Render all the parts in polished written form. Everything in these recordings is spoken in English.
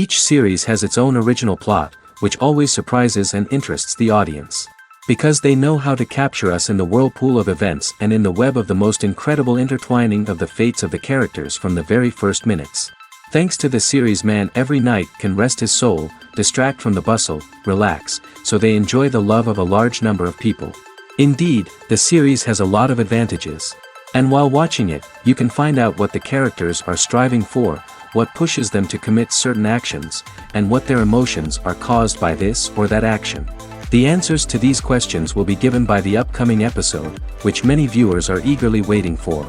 Each series has its own original plot, which always surprises and interests the audience. Because they know how to capture us in the whirlpool of events and in the web of the most incredible intertwining of the fates of the characters from the very first minutes. Thanks to the series, man every night can rest his soul, distract from the bustle, relax, so they enjoy the love of a large number of people. Indeed, the series has a lot of advantages. And while watching it, you can find out what the characters are striving for, what pushes them to commit certain actions, and what their emotions are caused by this or that action. The answers to these questions will be given by the upcoming episode, which many viewers are eagerly waiting for.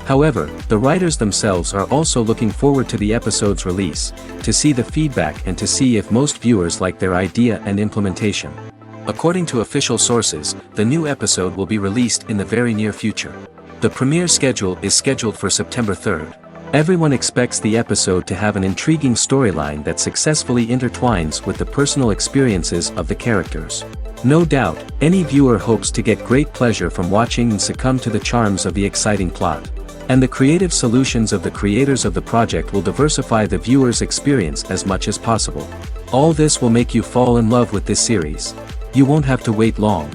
However, the writers themselves are also looking forward to the episode's release, to see the feedback and to see if most viewers like their idea and implementation. According to official sources, the new episode will be released in the very near future. The premiere schedule is scheduled for September 3rd. Everyone expects the episode to have an intriguing storyline that successfully intertwines with the personal experiences of the characters. No doubt, any viewer hopes to get great pleasure from watching and succumb to the charms of the exciting plot. And the creative solutions of the creators of the project will diversify the viewer's experience as much as possible. All this will make you fall in love with this series. You won't have to wait long.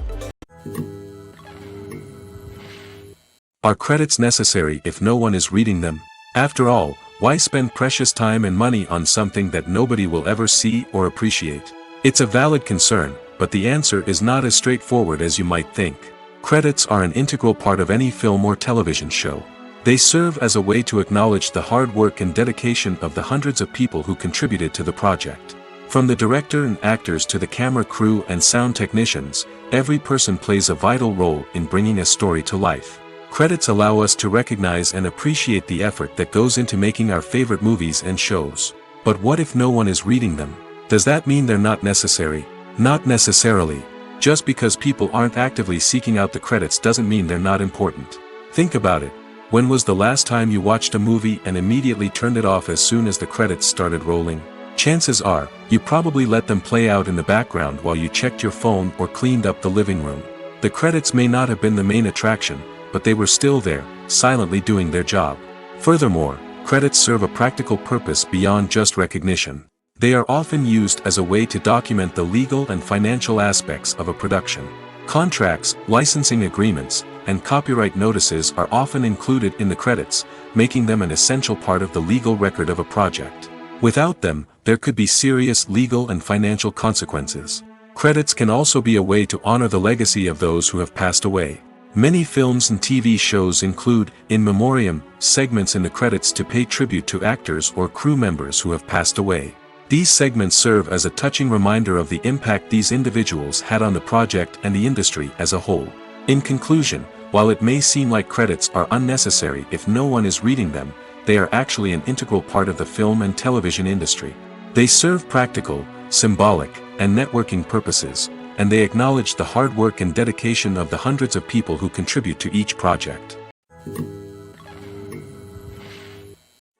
Are credits necessary if no one is reading them? After all, why spend precious time and money on something that nobody will ever see or appreciate? It's a valid concern, but the answer is not as straightforward as you might think. Credits are an integral part of any film or television show. They serve as a way to acknowledge the hard work and dedication of the hundreds of people who contributed to the project. From the director and actors to the camera crew and sound technicians, every person plays a vital role in bringing a story to life. Credits allow us to recognize and appreciate the effort that goes into making our favorite movies and shows. But what if no one is reading them? Does that mean they're not necessary? Not necessarily. Just because people aren't actively seeking out the credits doesn't mean they're not important. Think about it. When was the last time you watched a movie and immediately turned it off as soon as the credits started rolling? Chances are, you probably let them play out in the background while you checked your phone or cleaned up the living room. The credits may not have been the main attraction, but they were still there, silently doing their job. Furthermore, credits serve a practical purpose beyond just recognition. They are often used as a way to document the legal and financial aspects of a production. Contracts, licensing agreements, and copyright notices are often included in the credits, making them an essential part of the legal record of a project. Without them, there could be serious legal and financial consequences. Credits can also be a way to honor the legacy of those who have passed away. Many films and TV shows include, in memoriam, segments in the credits to pay tribute to actors or crew members who have passed away. These segments serve as a touching reminder of the impact these individuals had on the project and the industry as a whole. In conclusion, while it may seem like credits are unnecessary if no one is reading them, they are actually an integral part of the film and television industry. They serve practical, symbolic, and networking purposes, and they acknowledge the hard work and dedication of the hundreds of people who contribute to each project.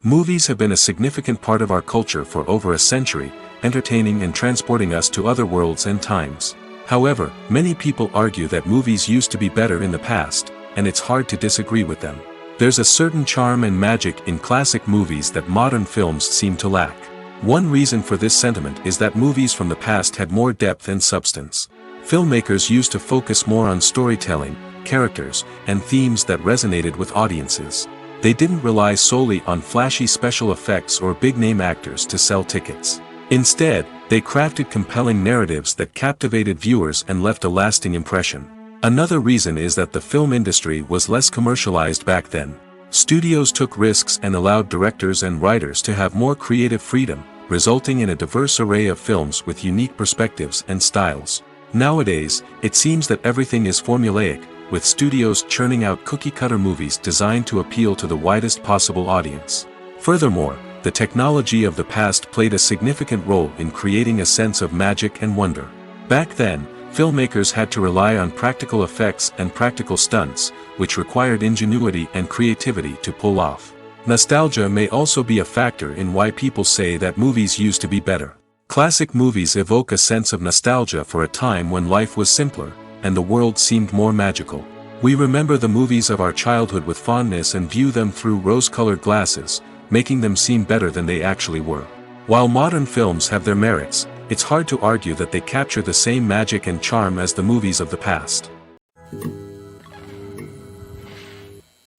Movies have been a significant part of our culture for over a century, entertaining and transporting us to other worlds and times. However, many people argue that movies used to be better in the past, and it's hard to disagree with them. There's a certain charm and magic in classic movies that modern films seem to lack. One reason for this sentiment is that movies from the past had more depth and substance. Filmmakers used to focus more on storytelling, characters, and themes that resonated with audiences. They didn't rely solely on flashy special effects or big-name actors to sell tickets. Instead, they crafted compelling narratives that captivated viewers and left a lasting impression. Another reason is that the film industry was less commercialized back then. Studios took risks and allowed directors and writers to have more creative freedom, resulting in a diverse array of films with unique perspectives and styles. Nowadays, it seems that everything is formulaic, with studios churning out cookie-cutter movies designed to appeal to the widest possible audience. Furthermore, the technology of the past played a significant role in creating a sense of magic and wonder. Back then, filmmakers had to rely on practical effects and practical stunts, which required ingenuity and creativity to pull off. Nostalgia may also be a factor in why people say that movies used to be better. Classic movies evoke a sense of nostalgia for a time when life was simpler, and the world seemed more magical. We remember the movies of our childhood with fondness and view them through rose-colored glasses, making them seem better than they actually were. While modern films have their merits, it's hard to argue that they capture the same magic and charm as the movies of the past.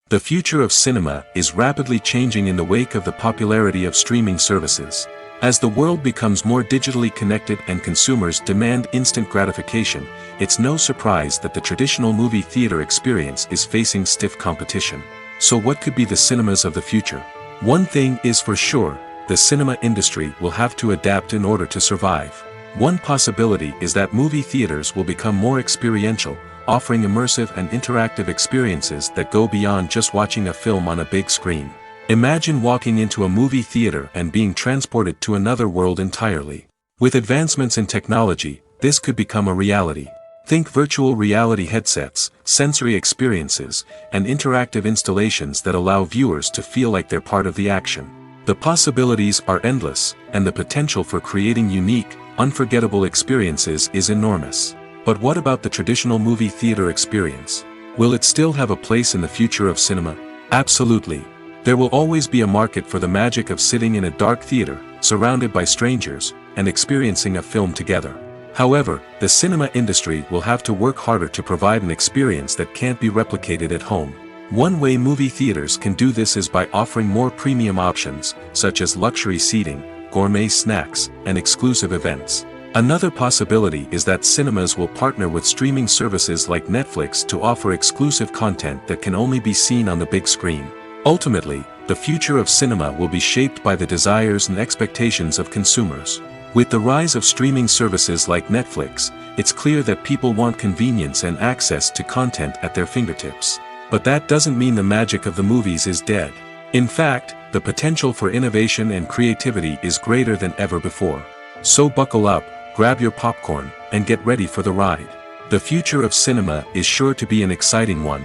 The future of cinema is rapidly changing in the wake of the popularity of streaming services. As the world becomes more digitally connected and consumers demand instant gratification, it's no surprise that the traditional movie theater experience is facing stiff competition. So what could be the cinemas of the future? One thing is for sure, the cinema industry will have to adapt in order to survive. One possibility is that movie theaters will become more experiential, offering immersive and interactive experiences that go beyond just watching a film on a big screen. Imagine walking into a movie theater and being transported to another world entirely. With advancements in technology, this could become a reality. Think virtual reality headsets, sensory experiences, and interactive installations that allow viewers to feel like they're part of the action. The possibilities are endless, and the potential for creating unique, unforgettable experiences is enormous. But what about the traditional movie theater experience? Will it still have a place in the future of cinema? Absolutely. There will always be a market for the magic of sitting in a dark theater, surrounded by strangers, and experiencing a film together. However, the cinema industry will have to work harder to provide an experience that can't be replicated at home. One way movie theaters can do this is by offering more premium options, such as luxury seating, gourmet snacks, and exclusive events. Another possibility is that cinemas will partner with streaming services like Netflix to offer exclusive content that can only be seen on the big screen. Ultimately, the future of cinema will be shaped by the desires and expectations of consumers. With the rise of streaming services like Netflix, it's clear that people want convenience and access to content at their fingertips. But that doesn't mean the magic of the movies is dead. In fact, the potential for innovation and creativity is greater than ever before. So buckle up, grab your popcorn, and get ready for the ride. The future of cinema is sure to be an exciting one.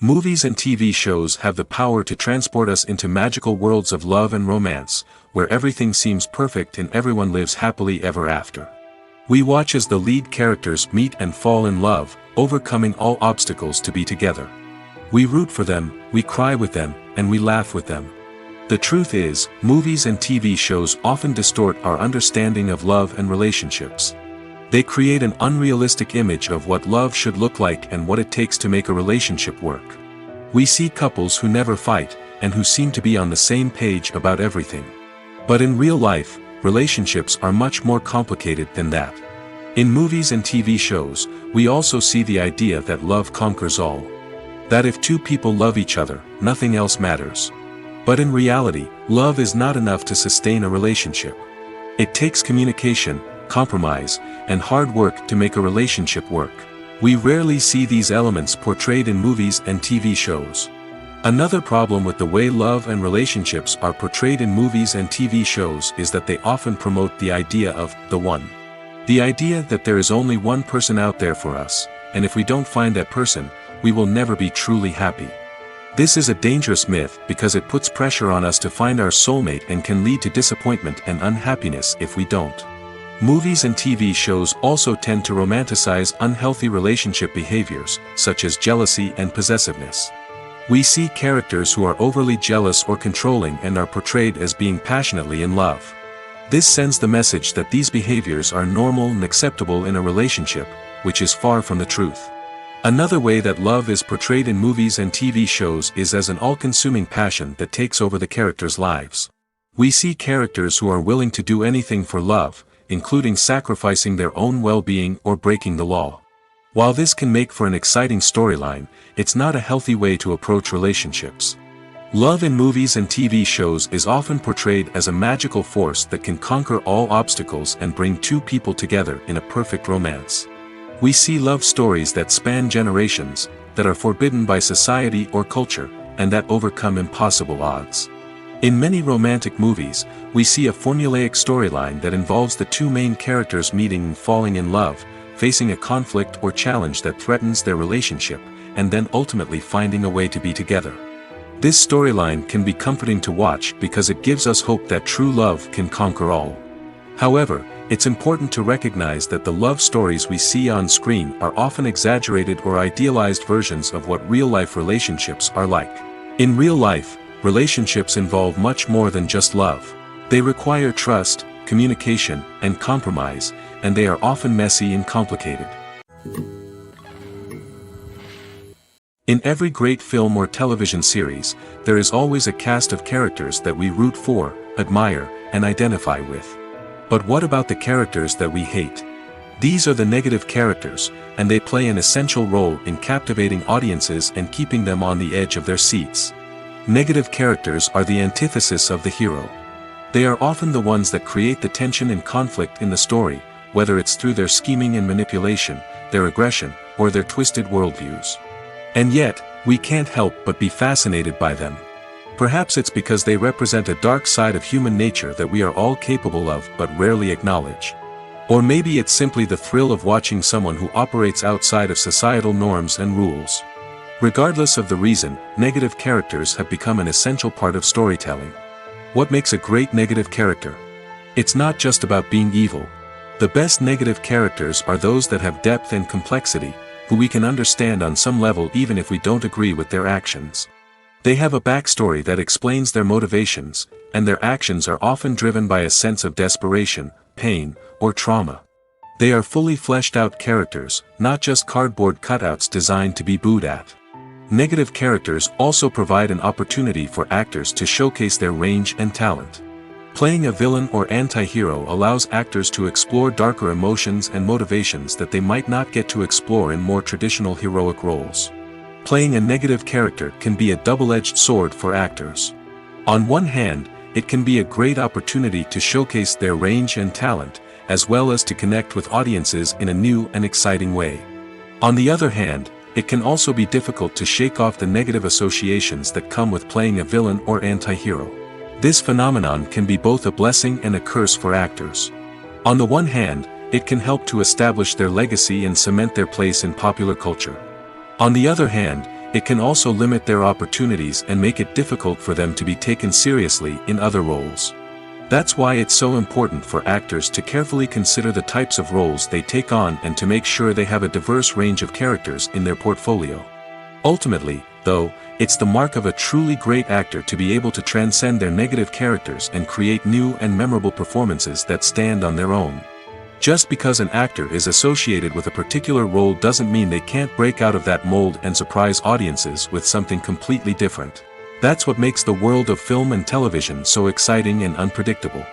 Movies and TV shows have the power to transport us into magical worlds of love and romance, where everything seems perfect and everyone lives happily ever after. We watch as the lead characters meet and fall in love, overcoming all obstacles to be together. We root for them, we cry with them, and we laugh with them. The truth is, movies and TV shows often distort our understanding of love and relationships. They create an unrealistic image of what love should look like and what it takes to make a relationship work. We see couples who never fight, and who seem to be on the same page about everything. But in real life, relationships are much more complicated than that. In movies and TV shows, we also see the idea that love conquers all. That if two people love each other, nothing else matters. But in reality, love is not enough to sustain a relationship. It takes communication, compromise, and hard work to make a relationship work. We rarely see these elements portrayed in movies and TV shows. Another problem with the way love and relationships are portrayed in movies and TV shows is that they often promote the idea of the one. The idea that there is only one person out there for us, and if we don't find that person, we will never be truly happy. This is a dangerous myth because it puts pressure on us to find our soulmate and can lead to disappointment and unhappiness if we don't. Movies and TV shows also tend to romanticize unhealthy relationship behaviors, such as jealousy and possessiveness. We see characters who are overly jealous or controlling and are portrayed as being passionately in love. This sends the message that these behaviors are normal and acceptable in a relationship, which is far from the truth. Another way that love is portrayed in movies and TV shows is as an all-consuming passion that takes over the characters' lives. We see characters who are willing to do anything for love, including sacrificing their own well-being or breaking the law. While this can make for an exciting storyline, it's not a healthy way to approach relationships. Love in movies and TV shows is often portrayed as a magical force that can conquer all obstacles and bring two people together in a perfect romance. We see love stories that span generations, that are forbidden by society or culture, and that overcome impossible odds. In many romantic movies, we see a formulaic storyline that involves the two main characters meeting and falling in love, facing a conflict or challenge that threatens their relationship, and then ultimately finding a way to be together. This storyline can be comforting to watch because it gives us hope that true love can conquer all. However, it's important to recognize that the love stories we see on screen are often exaggerated or idealized versions of what real-life relationships are like. In real life, relationships involve much more than just love. They require trust, communication, and compromise, and they are often messy and complicated. In every great film or television series, there is always a cast of characters that we root for, admire, and identify with. But what about the characters that we hate? These are the negative characters, and they play an essential role in captivating audiences and keeping them on the edge of their seats. Negative characters are the antithesis of the hero. They are often the ones that create the tension and conflict in the story, whether it's through their scheming and manipulation, their aggression, or their twisted worldviews. And yet, we can't help but be fascinated by them. Perhaps it's because they represent a dark side of human nature that we are all capable of but rarely acknowledge. Or maybe it's simply the thrill of watching someone who operates outside of societal norms and rules. Regardless of the reason, negative characters have become an essential part of storytelling. What makes a great negative character? It's not just about being evil. The best negative characters are those that have depth and complexity, who we can understand on some level even if we don't agree with their actions. They have a backstory that explains their motivations, and their actions are often driven by a sense of desperation, pain, or trauma. They are fully fleshed out characters, not just cardboard cutouts designed to be booed at. Negative characters also provide an opportunity for actors to showcase their range and talent. Playing a villain or anti-hero allows actors to explore darker emotions and motivations that they might not get to explore in more traditional heroic roles. Playing a negative character can be a double-edged sword for actors. On one hand, it can be a great opportunity to showcase their range and talent, as well as to connect with audiences in a new and exciting way. On the other hand, it can also be difficult to shake off the negative associations that come with playing a villain or anti-hero. This phenomenon can be both a blessing and a curse for actors. On the one hand, it can help to establish their legacy and cement their place in popular culture. On the other hand, it can also limit their opportunities and make it difficult for them to be taken seriously in other roles. That's why it's so important for actors to carefully consider the types of roles they take on and to make sure they have a diverse range of characters in their portfolio. Ultimately, though, it's the mark of a truly great actor to be able to transcend their negative characters and create new and memorable performances that stand on their own. Just because an actor is associated with a particular role doesn't mean they can't break out of that mold and surprise audiences with something completely different. That's what makes the world of film and television so exciting and unpredictable.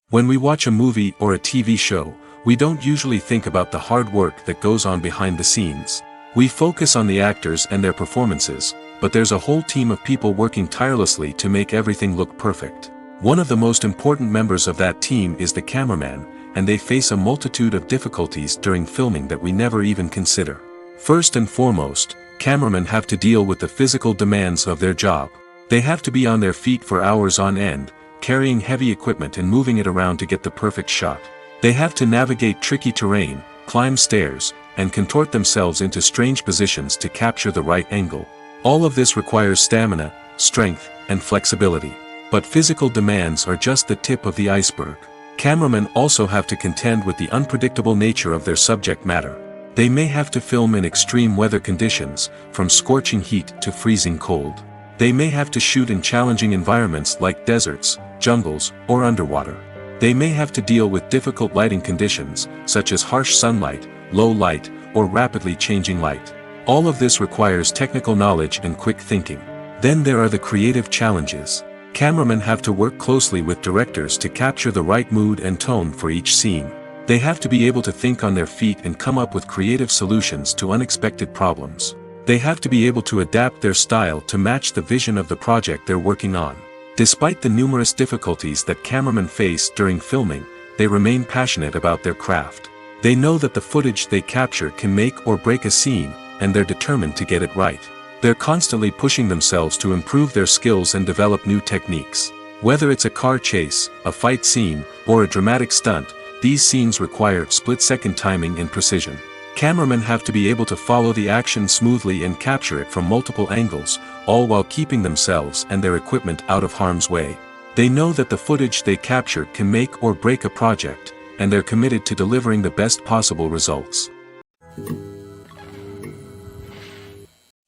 When we watch a movie or a TV show, we don't usually think about the hard work that goes on behind the scenes. We focus on the actors and their performances, but there's a whole team of people working tirelessly to make everything look perfect. One of the most important members of that team is the cameraman, and they face a multitude of difficulties during filming that we never even consider. First and foremost, cameramen have to deal with the physical demands of their job. They have to be on their feet for hours on end, carrying heavy equipment and moving it around to get the perfect shot. They have to navigate tricky terrain, climb stairs, and contort themselves into strange positions to capture the right angle. All of this requires stamina, strength, and flexibility. But physical demands are just the tip of the iceberg. Cameramen also have to contend with the unpredictable nature of their subject matter. They may have to film in extreme weather conditions, from scorching heat to freezing cold. They may have to shoot in challenging environments like deserts, jungles, or underwater. They may have to deal with difficult lighting conditions, such as harsh sunlight, low light, or rapidly changing light. All of this requires technical knowledge and quick thinking. Then there are the creative challenges. Cameramen have to work closely with directors to capture the right mood and tone for each scene. They have to be able to think on their feet and come up with creative solutions to unexpected problems. They have to be able to adapt their style to match the vision of the project they're working on. Despite the numerous difficulties that cameramen face during filming, they remain passionate about their craft. They know that the footage they capture can make or break a scene, and they're determined to get it right. They're constantly pushing themselves to improve their skills and develop new techniques. Whether it's a car chase, a fight scene, or a dramatic stunt, these scenes require split-second timing and precision. Cameramen have to be able to follow the action smoothly and capture it from multiple angles, all while keeping themselves and their equipment out of harm's way. They know that the footage they capture can make or break a project, and they're committed to delivering the best possible results.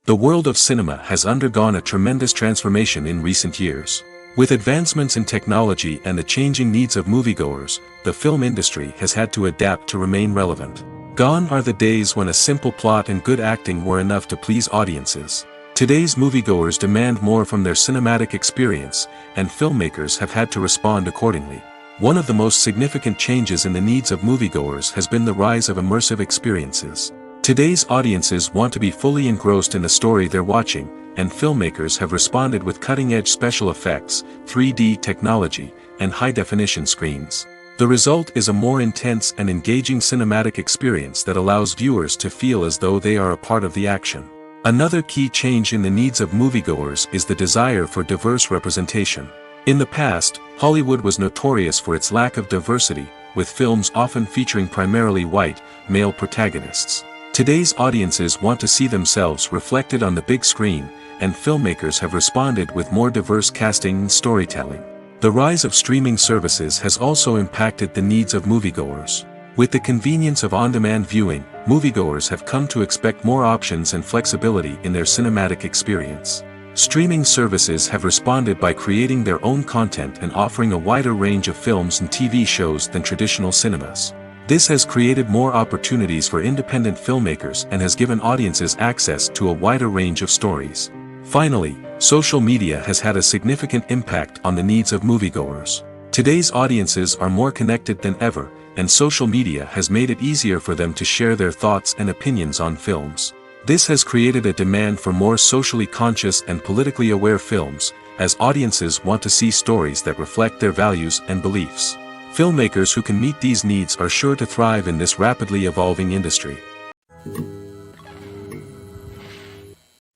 The world of cinema has undergone a tremendous transformation in recent years. With advancements in technology and the changing needs of moviegoers, the film industry has had to adapt to remain relevant. Gone are the days when a simple plot and good acting were enough to please audiences. Today's moviegoers demand more from their cinematic experience, and filmmakers have had to respond accordingly. One of the most significant changes in the needs of moviegoers has been the rise of immersive experiences. Today's audiences want to be fully engrossed in the story they're watching, and filmmakers have responded with cutting-edge special effects, 3D technology, and high-definition screens. The result is a more intense and engaging cinematic experience that allows viewers to feel as though they are a part of the action. Another key change in the needs of moviegoers is the desire for diverse representation. In the past, Hollywood was notorious for its lack of diversity, with films often featuring primarily white, male protagonists. Today's audiences want to see themselves reflected on the big screen, and filmmakers have responded with more diverse casting and storytelling. The rise of streaming services has also impacted the needs of moviegoers. With the convenience of on-demand viewing, moviegoers have come to expect more options and flexibility in their cinematic experience. Streaming services have responded by creating their own content and offering a wider range of films and TV shows than traditional cinemas. This has created more opportunities for independent filmmakers and has given audiences access to a wider range of stories. Finally, social media has had a significant impact on the needs of moviegoers. Today's audiences are more connected than ever, and social media has made it easier for them to share their thoughts and opinions on films. This has created a demand for more socially conscious and politically aware films, as audiences want to see stories that reflect their values and beliefs. Filmmakers who can meet these needs are sure to thrive in this rapidly evolving industry.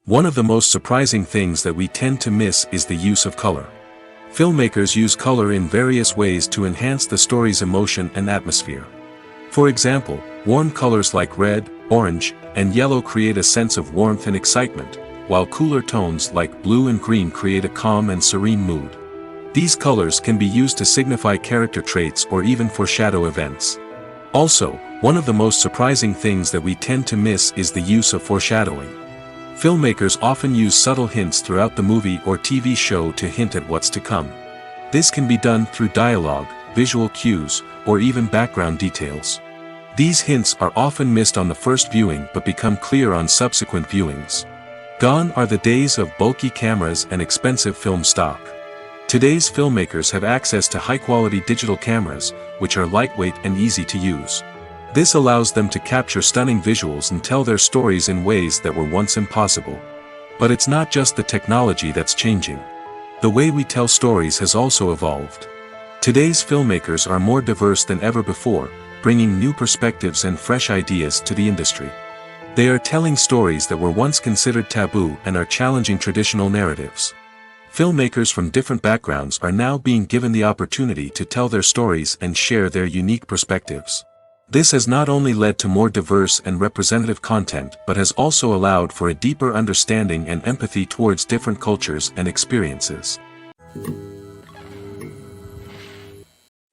One of the most surprising things that we tend to miss is the use of color. Filmmakers use color in various ways to enhance the story's emotion and atmosphere. For example, warm colors like red, orange, and yellow create a sense of warmth and excitement, while cooler tones like blue and green create a calm and serene mood. These colors can be used to signify character traits or even foreshadow events. Also, one of the most surprising things that we tend to miss is the use of foreshadowing. Filmmakers often use subtle hints throughout the movie or TV show to hint at what's to come. This can be done through dialogue, visual cues, or even background details. These hints are often missed on the first viewing but become clear on subsequent viewings. Gone are the days of bulky cameras and expensive film stock. Today's filmmakers have access to high-quality digital cameras, which are lightweight and easy to use. This allows them to capture stunning visuals and tell their stories in ways that were once impossible. But it's not just the technology that's changing. The way we tell stories has also evolved. Today's filmmakers are more diverse than ever before, bringing new perspectives and fresh ideas to the industry. They are telling stories that were once considered taboo and are challenging traditional narratives. Filmmakers from different backgrounds are now being given the opportunity to tell their stories and share their unique perspectives. This has not only led to more diverse and representative content but has also allowed for a deeper understanding and empathy towards different cultures and experiences.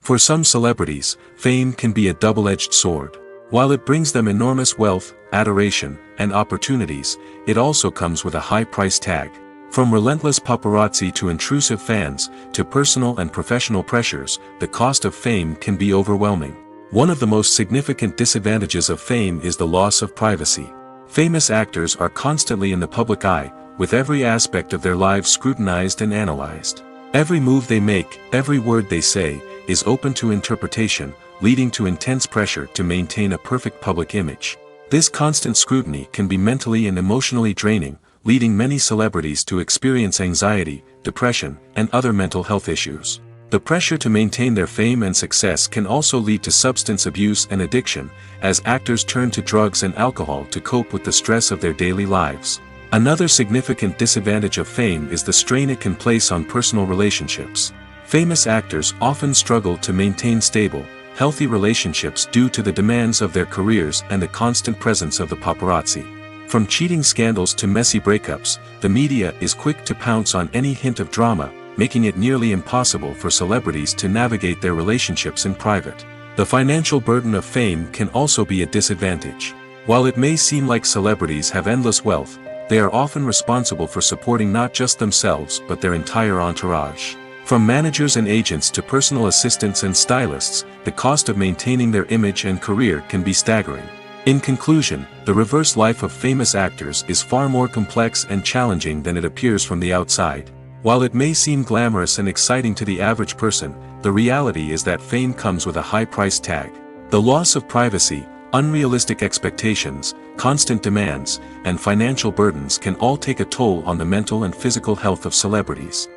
For some celebrities, fame can be a double-edged sword. While it brings them enormous wealth, adoration, and opportunities, it also comes with a high price tag. From relentless paparazzi to intrusive fans, to personal and professional pressures, the cost of fame can be overwhelming. One of the most significant disadvantages of fame is the loss of privacy. Famous actors are constantly in the public eye, with every aspect of their lives scrutinized and analyzed. Every move they make, every word they say, is open to interpretation, leading to intense pressure to maintain a perfect public image. This constant scrutiny can be mentally and emotionally draining, leading many celebrities to experience anxiety, depression, and other mental health issues. The pressure to maintain their fame and success can also lead to substance abuse and addiction, as actors turn to drugs and alcohol to cope with the stress of their daily lives. Another significant disadvantage of fame is the strain it can place on personal relationships. Famous actors often struggle to maintain stable, healthy relationships due to the demands of their careers and the constant presence of the paparazzi. From cheating scandals to messy breakups, the media is quick to pounce on any hint of drama, making it nearly impossible for celebrities to navigate their relationships in private. The financial burden of fame can also be a disadvantage. While it may seem like celebrities have endless wealth, they are often responsible for supporting not just themselves but their entire entourage. From managers and agents to personal assistants and stylists, the cost of maintaining their image and career can be staggering. In conclusion, the reverse life of famous actors is far more complex and challenging than it appears from the outside. While it may seem glamorous and exciting to the average person, the reality is that fame comes with a high price tag. The loss of privacy, unrealistic expectations, constant demands, and financial burdens can all take a toll on the mental and physical health of celebrities.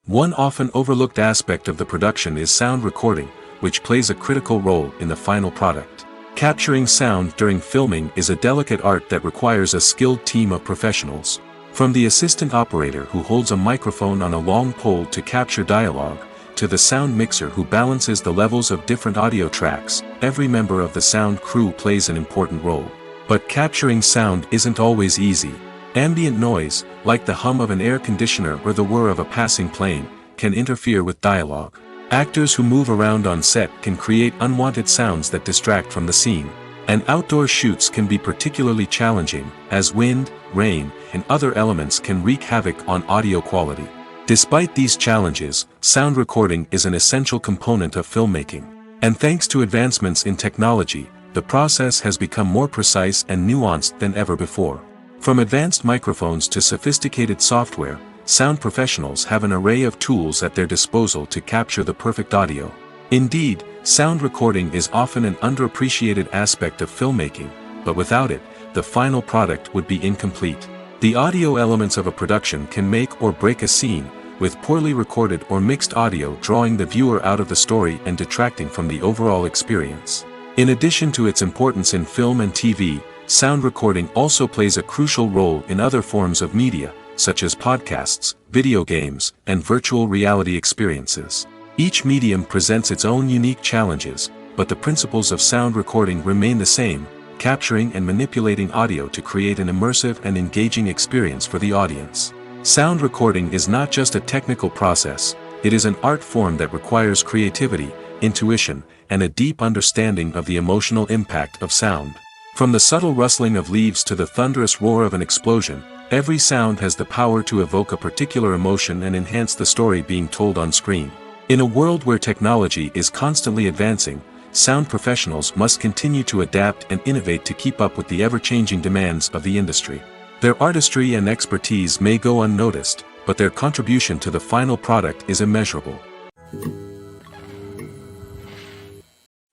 One often overlooked aspect of the production is sound recording, which plays a critical role in the final product. Capturing sound during filming is a delicate art that requires a skilled team of professionals. From the assistant operator who holds a microphone on a long pole to capture dialogue, to the sound mixer who balances the levels of different audio tracks, every member of the sound crew plays an important role. But capturing sound isn't always easy. Ambient noise, like the hum of an air conditioner or the whir of a passing plane, can interfere with dialogue. Actors who move around on set can create unwanted sounds that distract from the scene. And outdoor shoots can be particularly challenging, as wind, rain, and other elements can wreak havoc on audio quality. Despite these challenges, sound recording is an essential component of filmmaking. And thanks to advancements in technology, the process has become more precise and nuanced than ever before. From advanced microphones to sophisticated software, sound professionals have an array of tools at their disposal to capture the perfect audio. Indeed, sound recording is often an underappreciated aspect of filmmaking, but without it, the final product would be incomplete. The audio elements of a production can make or break a scene, with poorly recorded or mixed audio drawing the viewer out of the story and detracting from the overall experience. In addition to its importance in film and TV, sound recording also plays a crucial role in other forms of media, such as podcasts, video games, and virtual reality experiences. Each medium presents its own unique challenges, but the principles of sound recording remain the same: capturing and manipulating audio to create an immersive and engaging experience for the audience. Sound recording is not just a technical process, it is an art form that requires creativity, intuition, and a deep understanding of the emotional impact of sound. From the subtle rustling of leaves to the thunderous roar of an explosion, every sound has the power to evoke a particular emotion and enhance the story being told on screen. In a world where technology is constantly advancing, sound professionals must continue to adapt and innovate to keep up with the ever-changing demands of the industry. Their artistry and expertise may go unnoticed, but their contribution to the final product is immeasurable.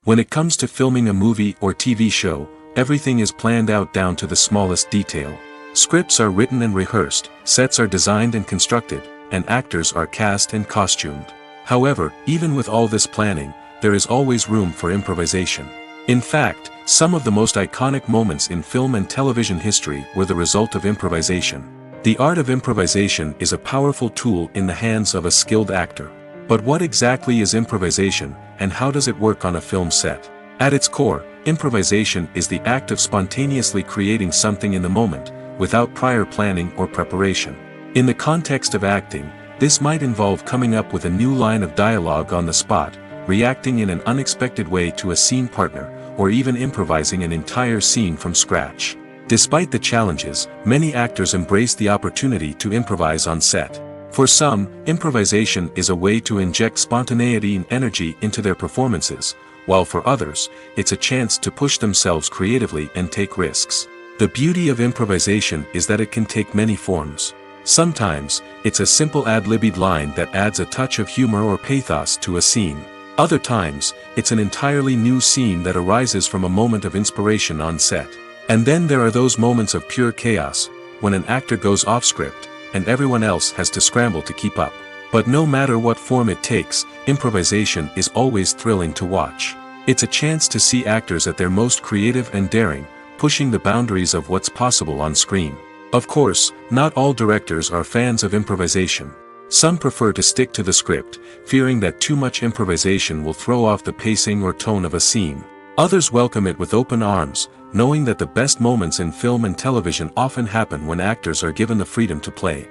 When it comes to filming a movie or TV show, everything is planned out down to the smallest detail. Scripts are written and rehearsed, sets are designed and constructed, and actors are cast and costumed. However, even with all this planning, there is always room for improvisation. In fact, some of the most iconic moments in film and television history were the result of improvisation. The art of improvisation is a powerful tool in the hands of a skilled actor. But what exactly is improvisation, and how does it work on a film set? At its core, improvisation is the act of spontaneously creating something in the moment, without prior planning or preparation. In the context of acting, this might involve coming up with a new line of dialogue on the spot, reacting in an unexpected way to a scene partner, or even improvising an entire scene from scratch. Despite the challenges, many actors embrace the opportunity to improvise on set. For some, improvisation is a way to inject spontaneity and energy into their performances, while for others, it's a chance to push themselves creatively and take risks. The beauty of improvisation is that it can take many forms. Sometimes, it's a simple ad-libbed line that adds a touch of humor or pathos to a scene. Other times, it's an entirely new scene that arises from a moment of inspiration on set. And then there are those moments of pure chaos, when an actor goes off script, and everyone else has to scramble to keep up. But no matter what form it takes, improvisation is always thrilling to watch. It's a chance to see actors at their most creative and daring, pushing the boundaries of what's possible on screen. Of course, not all directors are fans of improvisation. Some prefer to stick to the script, fearing that too much improvisation will throw off the pacing or tone of a scene. Others welcome it with open arms, knowing that the best moments in film and television often happen when actors are given the freedom to play.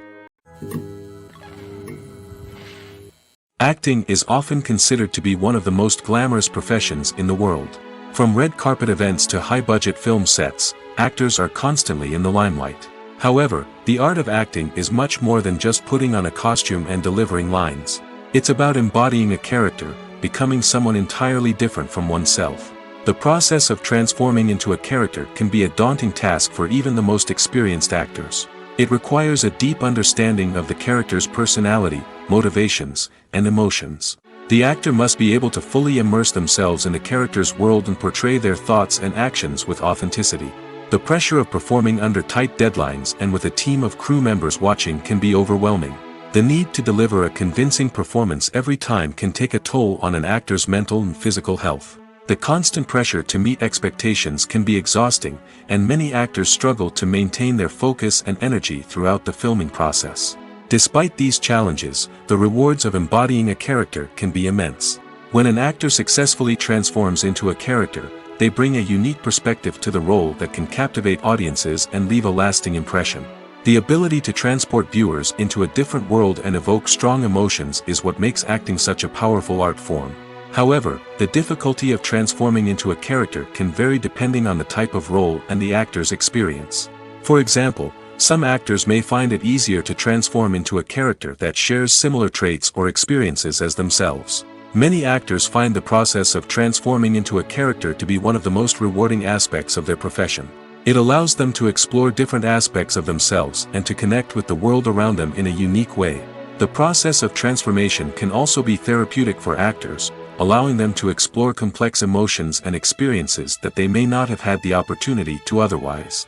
Acting is often considered to be one of the most glamorous professions in the world. From red carpet events to high-budget film sets, actors are constantly in the limelight. However, the art of acting is much more than just putting on a costume and delivering lines. It's about embodying a character, becoming someone entirely different from oneself. The process of transforming into a character can be a daunting task for even the most experienced actors. It requires a deep understanding of the character's personality, motivations, and emotions. The actor must be able to fully immerse themselves in the character's world and portray their thoughts and actions with authenticity. The pressure of performing under tight deadlines and with a team of crew members watching can be overwhelming. The need to deliver a convincing performance every time can take a toll on an actor's mental and physical health. The constant pressure to meet expectations can be exhausting, and many actors struggle to maintain their focus and energy throughout the filming process. Despite these challenges, the rewards of embodying a character can be immense. When an actor successfully transforms into a character, they bring a unique perspective to the role that can captivate audiences and leave a lasting impression. The ability to transport viewers into a different world and evoke strong emotions is what makes acting such a powerful art form. However, the difficulty of transforming into a character can vary depending on the type of role and the actor's experience. For example, some actors may find it easier to transform into a character that shares similar traits or experiences as themselves. Many actors find the process of transforming into a character to be one of the most rewarding aspects of their profession. It allows them to explore different aspects of themselves and to connect with the world around them in a unique way. The process of transformation can also be therapeutic for actors, allowing them to explore complex emotions and experiences that they may not have had the opportunity to otherwise.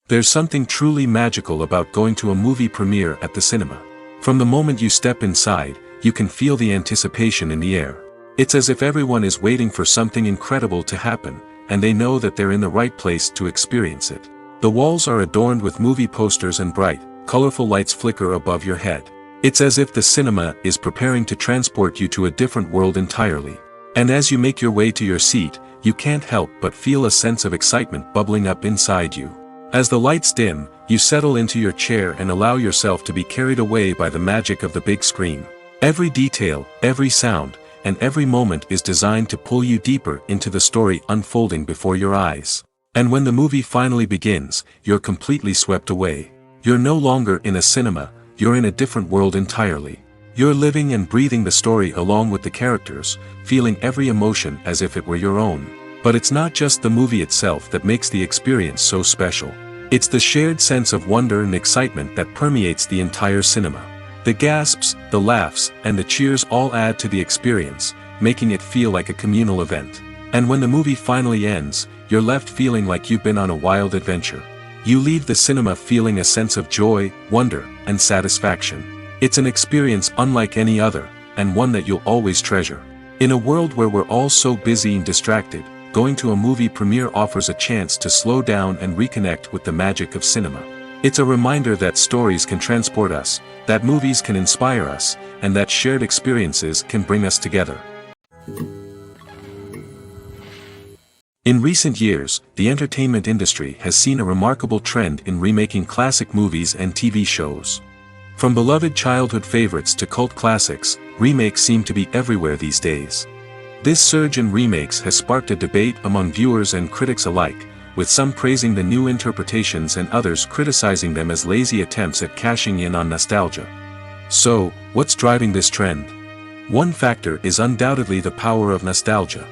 There's something truly magical about going to a movie premiere at the cinema. From the moment you step inside, you can feel the anticipation in the air. It's as if everyone is waiting for something incredible to happen, and they know that they're in the right place to experience it. The walls are adorned with movie posters and bright, colorful lights flicker above your head. It's as if the cinema is preparing to transport you to a different world entirely. And as you make your way to your seat, you can't help but feel a sense of excitement bubbling up inside you. As the lights dim, you settle into your chair and allow yourself to be carried away by the magic of the big screen. Every detail, every sound, and every moment is designed to pull you deeper into the story unfolding before your eyes. And when the movie finally begins, you're completely swept away. You're no longer in a cinema, you're in a different world entirely. You're living and breathing the story along with the characters, feeling every emotion as if it were your own. But it's not just the movie itself that makes the experience so special. It's the shared sense of wonder and excitement that permeates the entire cinema. The gasps, the laughs, and the cheers all add to the experience, making it feel like a communal event. And when the movie finally ends, you're left feeling like you've been on a wild adventure. You leave the cinema feeling a sense of joy, wonder, and satisfaction. It's an experience unlike any other, and one that you'll always treasure. In a world where we're all so busy and distracted, going to a movie premiere offers a chance to slow down and reconnect with the magic of cinema. It's a reminder that stories can transport us, that movies can inspire us, and that shared experiences can bring us together. In recent years, the entertainment industry has seen a remarkable trend in remaking classic movies and TV shows. From beloved childhood favorites to cult classics, remakes seem to be everywhere these days. This surge in remakes has sparked a debate among viewers and critics alike, with some praising the new interpretations and others criticizing them as lazy attempts at cashing in on nostalgia. So, what's driving this trend? One factor is undoubtedly the power of nostalgia.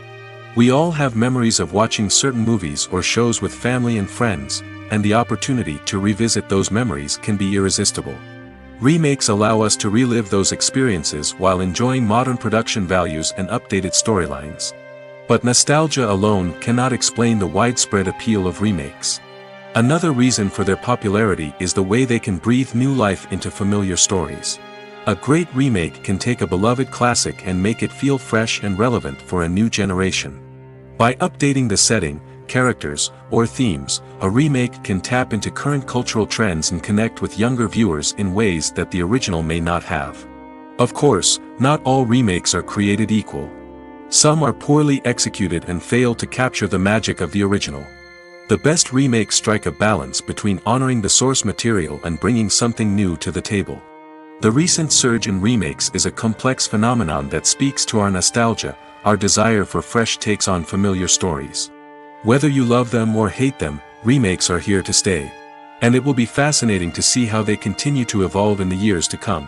We all have memories of watching certain movies or shows with family and friends, and the opportunity to revisit those memories can be irresistible. Remakes allow us to relive those experiences while enjoying modern production values and updated storylines. But nostalgia alone cannot explain the widespread appeal of remakes. Another reason for their popularity is the way they can breathe new life into familiar stories. A great remake can take a beloved classic and make it feel fresh and relevant for a new generation. By updating the setting, characters, or themes, a remake can tap into current cultural trends and connect with younger viewers in ways that the original may not have. Of course, not all remakes are created equal. Some are poorly executed and fail to capture the magic of the original. The best remakes strike a balance between honoring the source material and bringing something new to the table. The recent surge in remakes is a complex phenomenon that speaks to our nostalgia, our desire for fresh takes on familiar stories. Whether you love them or hate them, remakes are here to stay. And it will be fascinating to see how they continue to evolve in the years to come.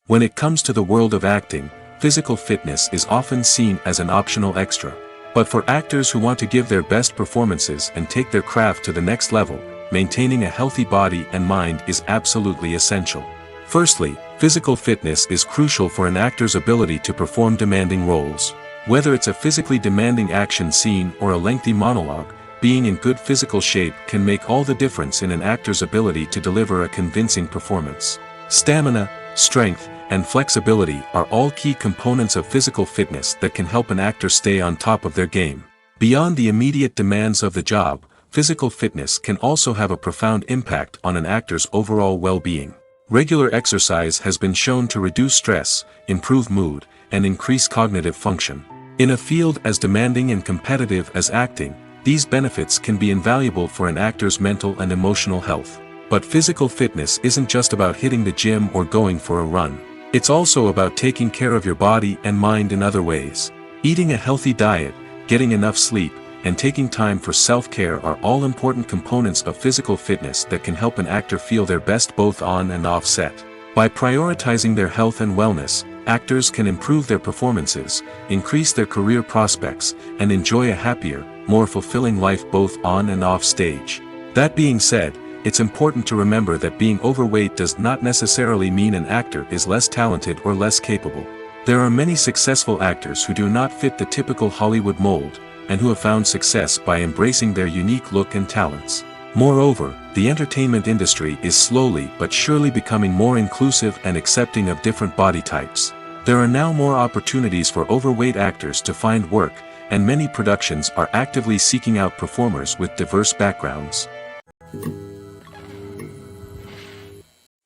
When it comes to the world of acting, physical fitness is often seen as an optional extra. But for actors who want to give their best performances and take their craft to the next level, maintaining a healthy body and mind is absolutely essential. Firstly, physical fitness is crucial for an actor's ability to perform demanding roles. Whether it's a physically demanding action scene or a lengthy monologue, being in good physical shape can make all the difference in an actor's ability to deliver a convincing performance. Stamina, strength, and flexibility are all key components of physical fitness that can help an actor stay on top of their game. Beyond the immediate demands of the job, physical fitness can also have a profound impact on an actor's overall well-being. Regular exercise has been shown to reduce stress, improve mood, and increase cognitive function. In a field as demanding and competitive as acting, these benefits can be invaluable for an actor's mental and emotional health. But physical fitness isn't just about hitting the gym or going for a run. It's also about taking care of your body and mind in other ways. Eating a healthy diet, getting enough sleep, and taking time for self-care are all important components of physical fitness that can help an actor feel their best both on and off set. By prioritizing their health and wellness, actors can improve their performances, increase their career prospects, and enjoy a happier, more fulfilling life both on and off stage. That being said, it's important to remember that being overweight does not necessarily mean an actor is less talented or less capable. There are many successful actors who do not fit the typical Hollywood mold, and who have found success by embracing their unique look and talents. Moreover, the entertainment industry is slowly but surely becoming more inclusive and accepting of different body types. There are now more opportunities for overweight actors to find work, and many productions are actively seeking out performers with diverse backgrounds.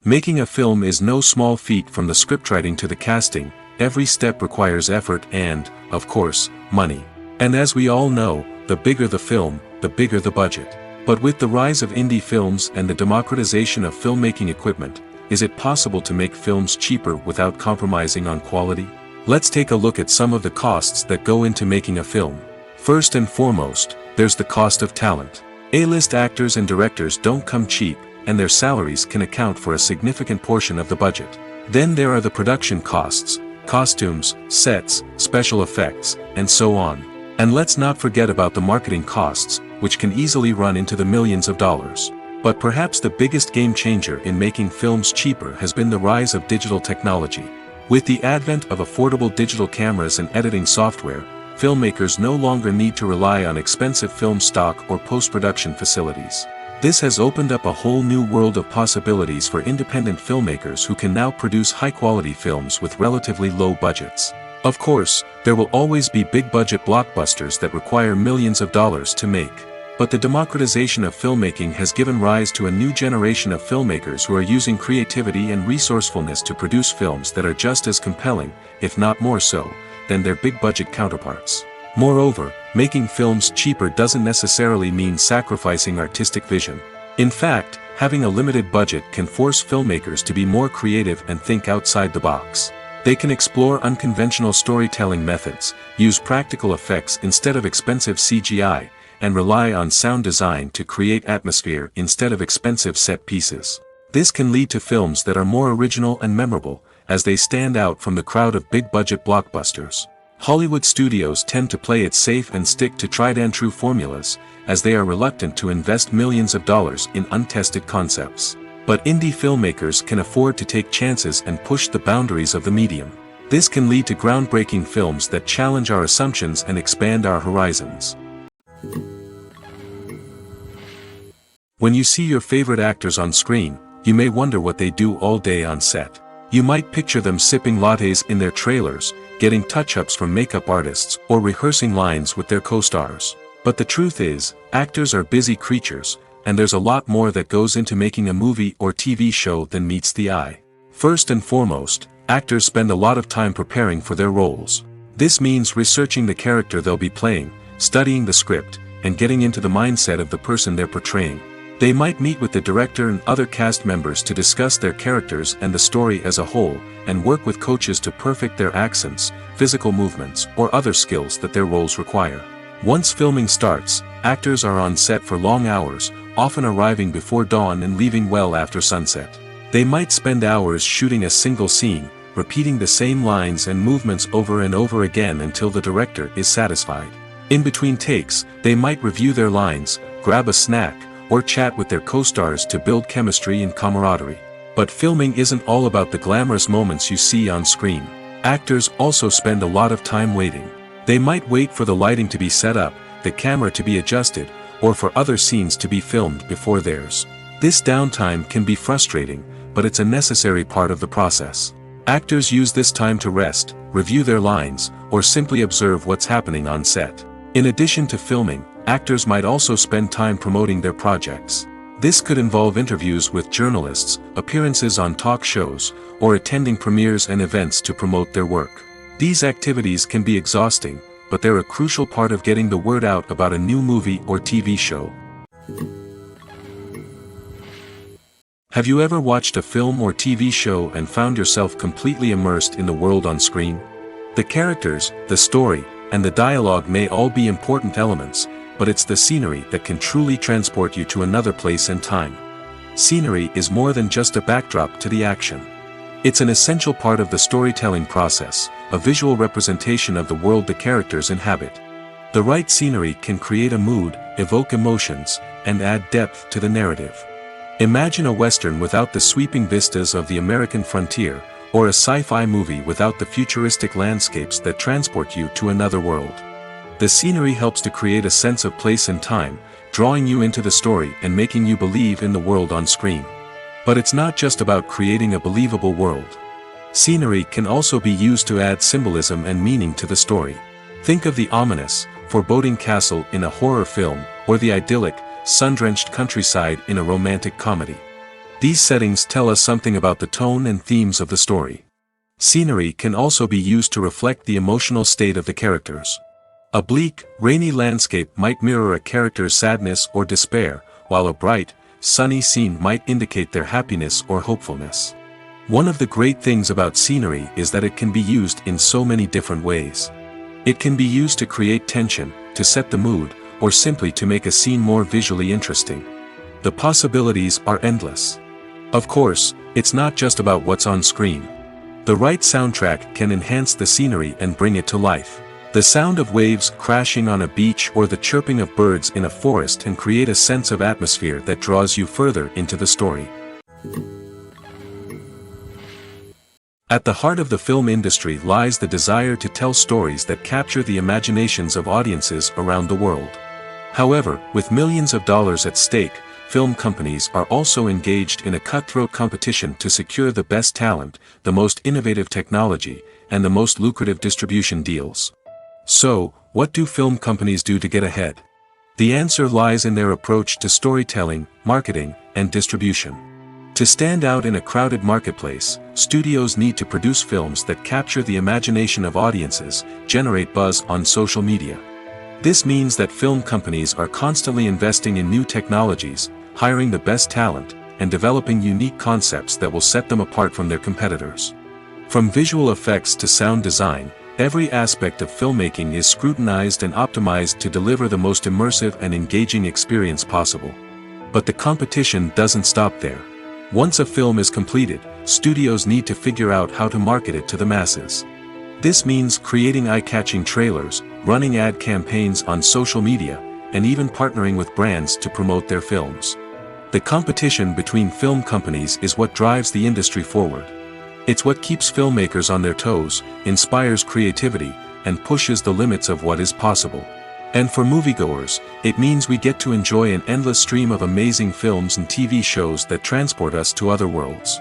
Making a film is no small feat. From the scriptwriting to the casting, every step requires effort and, of course, money. And as we all know, the bigger the film, the bigger the budget. But with the rise of indie films and the democratization of filmmaking equipment, is it possible to make films cheaper without compromising on quality? Let's take a look at some of the costs that go into making a film. First and foremost, there's the cost of talent. A-list actors and directors don't come cheap, and their salaries can account for a significant portion of the budget. Then there are the production costs, costumes, sets, special effects, and so on. And let's not forget about the marketing costs, which can easily run into the millions of dollars. But perhaps the biggest game changer in making films cheaper has been the rise of digital technology. With the advent of affordable digital cameras and editing software, filmmakers no longer need to rely on expensive film stock or post-production facilities. This has opened up a whole new world of possibilities for independent filmmakers who can now produce high-quality films with relatively low budgets. Of course, there will always be big-budget blockbusters that require millions of dollars to make. But the democratization of filmmaking has given rise to a new generation of filmmakers who are using creativity and resourcefulness to produce films that are just as compelling, if not more so, than their big-budget counterparts. Moreover, making films cheaper doesn't necessarily mean sacrificing artistic vision. In fact, having a limited budget can force filmmakers to be more creative and think outside the box. They can explore unconventional storytelling methods, use practical effects instead of expensive CGI, and rely on sound design to create atmosphere instead of expensive set pieces. This can lead to films that are more original and memorable, as they stand out from the crowd of big-budget blockbusters. Hollywood studios tend to play it safe and stick to tried-and-true formulas, as they are reluctant to invest millions of dollars in untested concepts. But indie filmmakers can afford to take chances and push the boundaries of the medium. This can lead to groundbreaking films that challenge our assumptions and expand our horizons. When you see your favorite actors on screen, you may wonder what they do all day on set. You might picture them sipping lattes in their trailers, getting touch-ups from makeup artists, or rehearsing lines with their co-stars. But the truth is, actors are busy creatures, and there's a lot more that goes into making a movie or TV show than meets the eye. First and foremost, actors spend a lot of time preparing for their roles. This means researching the character they'll be playing, studying the script, and getting into the mindset of the person they're portraying. They might meet with the director and other cast members to discuss their characters and the story as a whole, and work with coaches to perfect their accents, physical movements, or other skills that their roles require. Once filming starts, actors are on set for long hours, often arriving before dawn and leaving well after sunset. They might spend hours shooting a single scene, repeating the same lines and movements over and over again until the director is satisfied. In between takes, they might review their lines, grab a snack, or chat with their co-stars to build chemistry and camaraderie. But filming isn't all about the glamorous moments you see on screen. Actors also spend a lot of time waiting. They might wait for the lighting to be set up, the camera to be adjusted, or for other scenes to be filmed before theirs. This downtime can be frustrating, but it's a necessary part of the process. Actors use this time to rest, review their lines, or simply observe what's happening on set. In addition to filming, actors might also spend time promoting their projects. This could involve interviews with journalists, appearances on talk shows, or attending premieres and events to promote their work. These activities can be exhausting, but they're a crucial part of getting the word out about a new movie or TV show. Have you ever watched a film or TV show and found yourself completely immersed in the world on screen? The characters, the story, and the dialogue may all be important elements, but it's the scenery that can truly transport you to another place and time. Scenery is more than just a backdrop to the action. It's an essential part of the storytelling process, a visual representation of the world the characters inhabit. The right scenery can create a mood, evoke emotions, and add depth to the narrative. Imagine a Western without the sweeping vistas of the American frontier, or a sci-fi movie without the futuristic landscapes that transport you to another world. The scenery helps to create a sense of place and time, drawing you into the story and making you believe in the world on screen. But it's not just about creating a believable world. Scenery can also be used to add symbolism and meaning to the story. Think of the ominous, foreboding castle in a horror film, or the idyllic, sun-drenched countryside in a romantic comedy. These settings tell us something about the tone and themes of the story. Scenery can also be used to reflect the emotional state of the characters. A bleak, rainy landscape might mirror a character's sadness or despair, while a bright, sunny scene might indicate their happiness or hopefulness. One of the great things about scenery is that it can be used in so many different ways. It can be used to create tension, to set the mood, or simply to make a scene more visually interesting. The possibilities are endless. Of course, it's not just about what's on screen. The right soundtrack can enhance the scenery and bring it to life. The sound of waves crashing on a beach or the chirping of birds in a forest can create a sense of atmosphere that draws you further into the story. At the heart of the film industry lies the desire to tell stories that capture the imaginations of audiences around the world. However, with millions of dollars at stake, film companies are also engaged in a cutthroat competition to secure the best talent, the most innovative technology, and the most lucrative distribution deals. So, what do film companies do to get ahead? The answer lies in their approach to storytelling, marketing, and distribution. To stand out in a crowded marketplace, studios need to produce films that capture the imagination of audiences, generate buzz on social media. This means that film companies are constantly investing in new technologies, hiring the best talent, and developing unique concepts that will set them apart from their competitors. From visual effects to sound design, every aspect of filmmaking is scrutinized and optimized to deliver the most immersive and engaging experience possible. But the competition doesn't stop there. Once a film is completed, studios need to figure out how to market it to the masses. This means creating eye-catching trailers, running ad campaigns on social media, and even partnering with brands to promote their films. The competition between film companies is what drives the industry forward. It's what keeps filmmakers on their toes, inspires creativity, and pushes the limits of what is possible. And for moviegoers, it means we get to enjoy an endless stream of amazing films and TV shows that transport us to other worlds.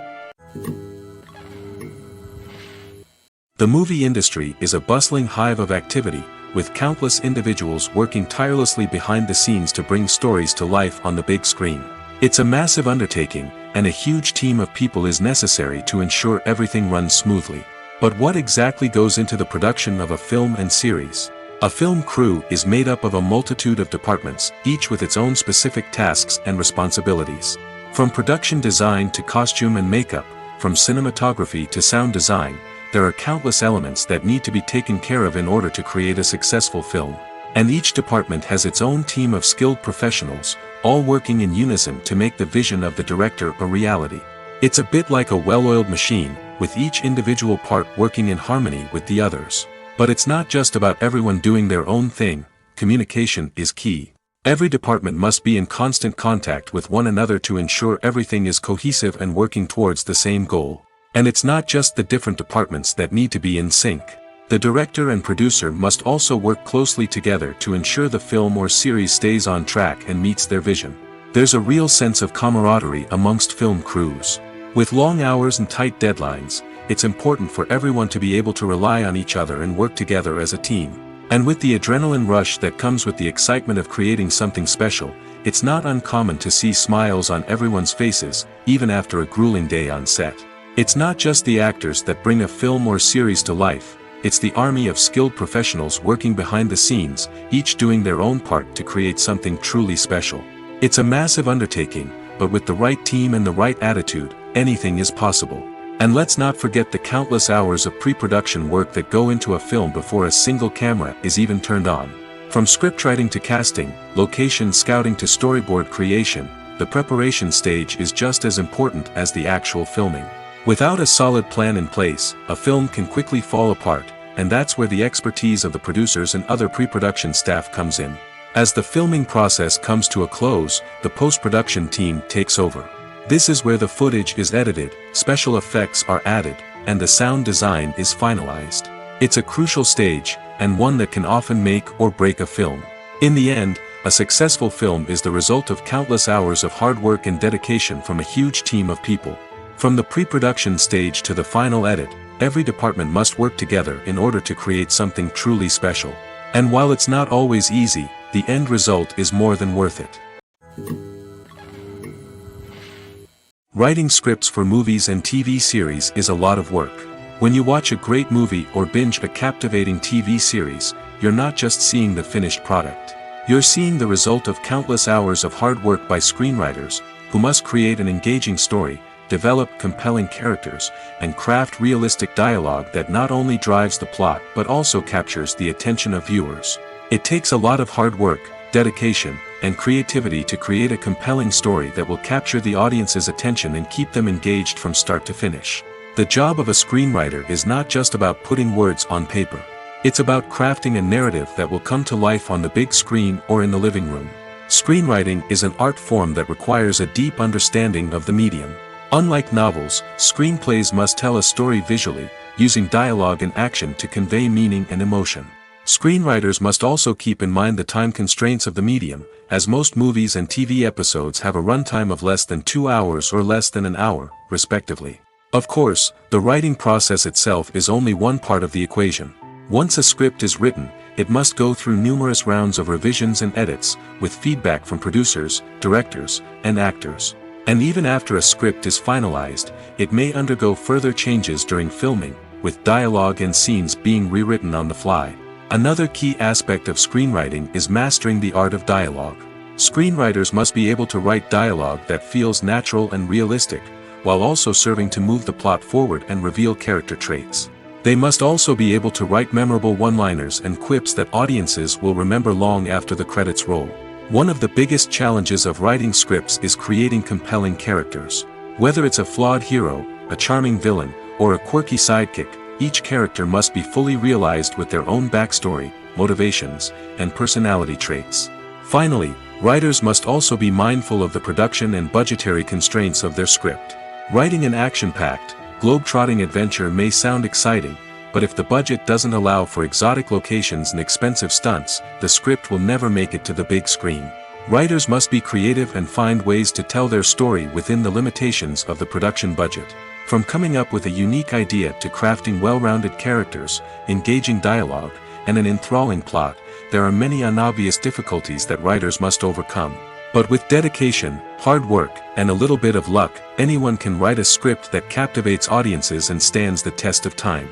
The movie industry is a bustling hive of activity, with countless individuals working tirelessly behind the scenes to bring stories to life on the big screen. It's a massive undertaking, and a huge team of people is necessary to ensure everything runs smoothly. But what exactly goes into the production of a film and series? A film crew is made up of a multitude of departments, each with its own specific tasks and responsibilities. From production design to costume and makeup, from cinematography to sound design, there are countless elements that need to be taken care of in order to create a successful film. And each department has its own team of skilled professionals, all working in unison to make the vision of the director a reality. It's a bit like a well-oiled machine, with each individual part working in harmony with the others. But it's not just about everyone doing their own thing. Communication is key. Every department must be in constant contact with one another to ensure everything is cohesive and working towards the same goal. And it's not just the different departments that need to be in sync. The director and producer must also work closely together to ensure the film or series stays on track and meets their vision. There's a real sense of camaraderie amongst film crews. With long hours and tight deadlines, it's important for everyone to be able to rely on each other and work together as a team. And with the adrenaline rush that comes with the excitement of creating something special, it's not uncommon to see smiles on everyone's faces, even after a grueling day on set. It's not just the actors that bring a film or series to life, it's the army of skilled professionals working behind the scenes, each doing their own part to create something truly special. It's a massive undertaking, but with the right team and the right attitude, anything is possible. And let's not forget the countless hours of pre-production work that go into a film before a single camera is even turned on. From scriptwriting to casting, location scouting to storyboard creation, the preparation stage is just as important as the actual filming. Without a solid plan in place, a film can quickly fall apart, and that's where the expertise of the producers and other pre-production staff comes in. As the filming process comes to a close, the post-production team takes over. This is where the footage is edited, special effects are added, and the sound design is finalized. It's a crucial stage, and one that can often make or break a film. In the end, a successful film is the result of countless hours of hard work and dedication from a huge team of people. From the pre-production stage to the final edit, every department must work together in order to create something truly special. And while it's not always easy, the end result is more than worth it. Writing scripts for movies and TV series is a lot of work. When you watch a great movie or binge a captivating TV series, you're not just seeing the finished product. You're seeing the result of countless hours of hard work by screenwriters, who must create an engaging story, develop compelling characters, and craft realistic dialogue that not only drives the plot but also captures the attention of viewers. It takes a lot of hard work, dedication, and creativity to create a compelling story that will capture the audience's attention and keep them engaged from start to finish. The job of a screenwriter is not just about putting words on paper. It's about crafting a narrative that will come to life on the big screen or in the living room. Screenwriting is an art form that requires a deep understanding of the medium. Unlike novels, screenplays must tell a story visually, using dialogue and action to convey meaning and emotion. Screenwriters must also keep in mind the time constraints of the medium, as most movies and TV episodes have a runtime of less than 2 hours or less than an hour, respectively. Of course, the writing process itself is only one part of the equation. Once a script is written, it must go through numerous rounds of revisions and edits, with feedback from producers, directors, and actors. And even after a script is finalized, it may undergo further changes during filming, with dialogue and scenes being rewritten on the fly. Another key aspect of screenwriting is mastering the art of dialogue. Screenwriters must be able to write dialogue that feels natural and realistic, while also serving to move the plot forward and reveal character traits. They must also be able to write memorable one-liners and quips that audiences will remember long after the credits roll. One of the biggest challenges of writing scripts is creating compelling characters. Whether it's a flawed hero, a charming villain, or a quirky sidekick, each character must be fully realized with their own backstory, motivations, and personality traits. Finally, writers must also be mindful of the production and budgetary constraints of their script. Writing an action-packed, globe-trotting adventure may sound exciting, but if the budget doesn't allow for exotic locations and expensive stunts, the script will never make it to the big screen. Writers must be creative and find ways to tell their story within the limitations of the production budget. From coming up with a unique idea to crafting well-rounded characters, engaging dialogue, and an enthralling plot, there are many unobvious difficulties that writers must overcome. But with dedication, hard work, and a little bit of luck, anyone can write a script that captivates audiences and stands the test of time.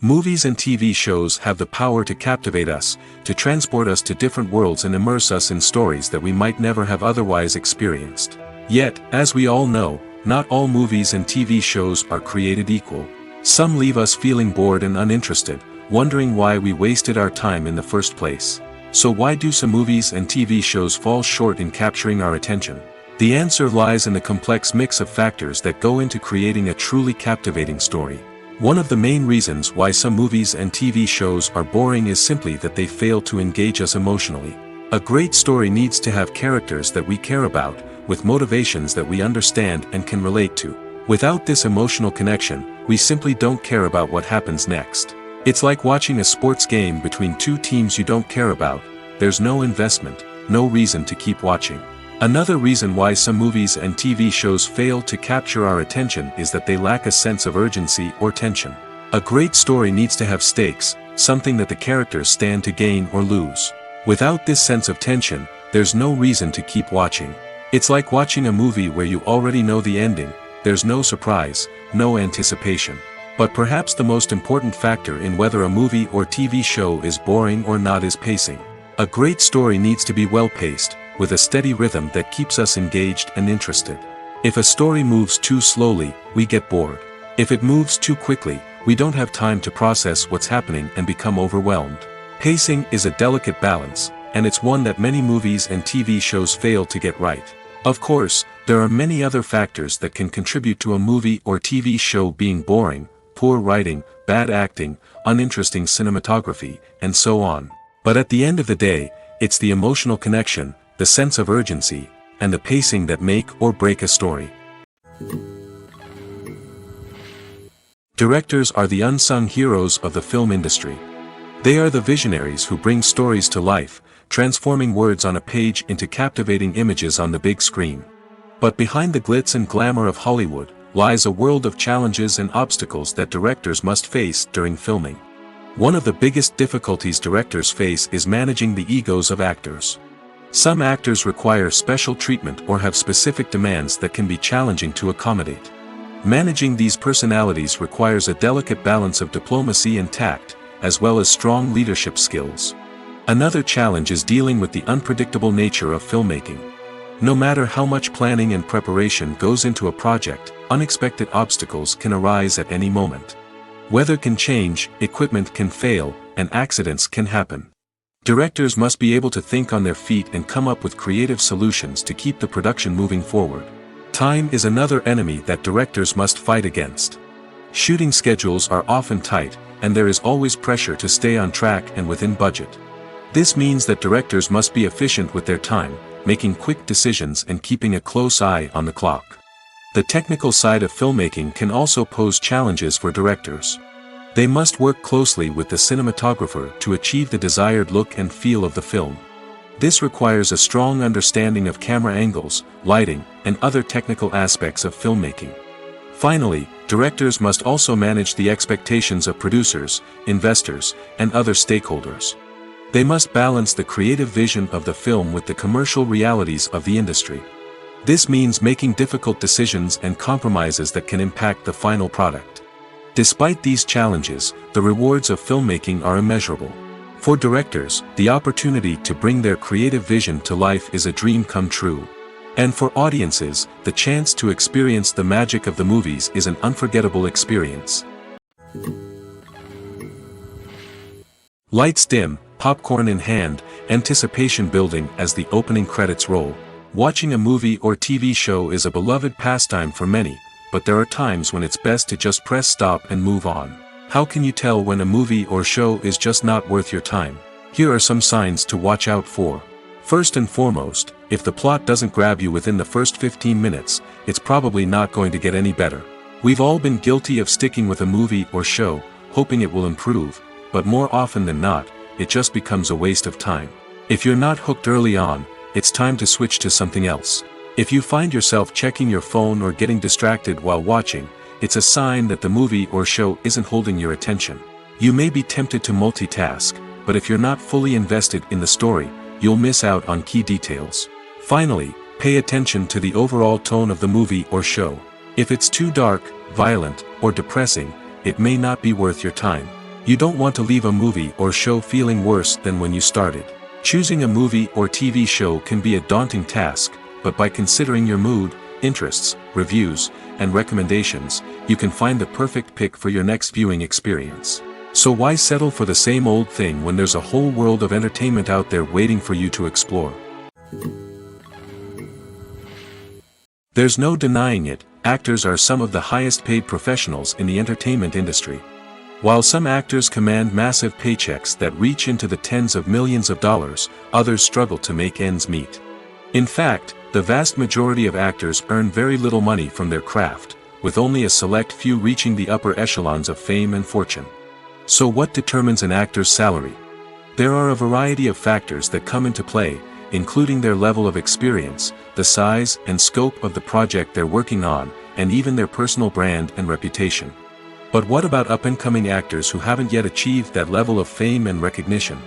Movies and TV shows have the power to captivate us, to transport us to different worlds and immerse us in stories that we might never have otherwise experienced. Yet, as we all know, not all movies and TV shows are created equal. Some leave us feeling bored and uninterested, wondering why we wasted our time in the first place. So why do some movies and TV shows fall short in capturing our attention? The answer lies in the complex mix of factors that go into creating a truly captivating story. One of the main reasons why some movies and TV shows are boring is simply that they fail to engage us emotionally. A great story needs to have characters that we care about, with motivations that we understand and can relate to. Without this emotional connection, we simply don't care about what happens next. It's like watching a sports game between two teams you don't care about. There's no investment, no reason to keep watching. Another reason why some movies and TV shows fail to capture our attention is that they lack a sense of urgency or tension. A great story needs to have stakes, something that the characters stand to gain or lose. Without this sense of tension, there's no reason to keep watching. It's like watching a movie where you already know the ending. There's no surprise, no anticipation. But perhaps the most important factor in whether a movie or TV show is boring or not is pacing. A great story needs to be well-paced, with a steady rhythm that keeps us engaged and interested. If a story moves too slowly, we get bored. If it moves too quickly, we don't have time to process what's happening and become overwhelmed. Pacing is a delicate balance, and it's one that many movies and TV shows fail to get right. Of course, there are many other factors that can contribute to a movie or TV show being boring: poor writing, bad acting, uninteresting cinematography, and so on. But at the end of the day, it's the emotional connection, the sense of urgency, and the pacing that make or break a story. Directors are the unsung heroes of the film industry. They are the visionaries who bring stories to life, transforming words on a page into captivating images on the big screen. But behind the glitz and glamour of Hollywood lies a world of challenges and obstacles that directors must face during filming. One of the biggest difficulties directors face is managing the egos of actors. Some actors require special treatment or have specific demands that can be challenging to accommodate. Managing these personalities requires a delicate balance of diplomacy and tact, as well as strong leadership skills. Another challenge is dealing with the unpredictable nature of filmmaking. No matter how much planning and preparation goes into a project, unexpected obstacles can arise at any moment. Weather can change, equipment can fail, and accidents can happen. Directors must be able to think on their feet and come up with creative solutions to keep the production moving forward. Time is another enemy that directors must fight against. Shooting schedules are often tight, and there is always pressure to stay on track and within budget. This means that directors must be efficient with their time, making quick decisions and keeping a close eye on the clock. The technical side of filmmaking can also pose challenges for directors. They must work closely with the cinematographer to achieve the desired look and feel of the film. This requires a strong understanding of camera angles, lighting, and other technical aspects of filmmaking. Finally, directors must also manage the expectations of producers, investors, and other stakeholders. They must balance the creative vision of the film with the commercial realities of the industry. This means making difficult decisions and compromises that can impact the final product. Despite these challenges, the rewards of filmmaking are immeasurable. For directors, the opportunity to bring their creative vision to life is a dream come true. And for audiences, the chance to experience the magic of the movies is an unforgettable experience. Lights dim, popcorn in hand, anticipation building as the opening credits roll. Watching a movie or TV show is a beloved pastime for many, but there are times when it's best to just press stop and move on. How can you tell when a movie or show is just not worth your time? Here are some signs to watch out for. First and foremost, if the plot doesn't grab you within the first 15 minutes, it's probably not going to get any better. We've all been guilty of sticking with a movie or show, hoping it will improve, but more often than not, it just becomes a waste of time. If you're not hooked early on, it's time to switch to something else. If you find yourself checking your phone or getting distracted while watching, it's a sign that the movie or show isn't holding your attention. You may be tempted to multitask, but if you're not fully invested in the story, you'll miss out on key details. Finally, pay attention to the overall tone of the movie or show. If it's too dark, violent, or depressing, it may not be worth your time. You don't want to leave a movie or show feeling worse than when you started. Choosing a movie or TV show can be a daunting task, but by considering your mood, interests, reviews, and recommendations, you can find the perfect pick for your next viewing experience. So why settle for the same old thing when there's a whole world of entertainment out there waiting for you to explore? There's no denying it, actors are some of the highest paid professionals in the entertainment industry. While some actors command massive paychecks that reach into the tens of millions of dollars, others struggle to make ends meet. In fact, the vast majority of actors earn very little money from their craft, with only a select few reaching the upper echelons of fame and fortune. So what determines an actor's salary? There are a variety of factors that come into play, including their level of experience, the size and scope of the project they're working on, and even their personal brand and reputation. But what about up-and-coming actors who haven't yet achieved that level of fame and recognition?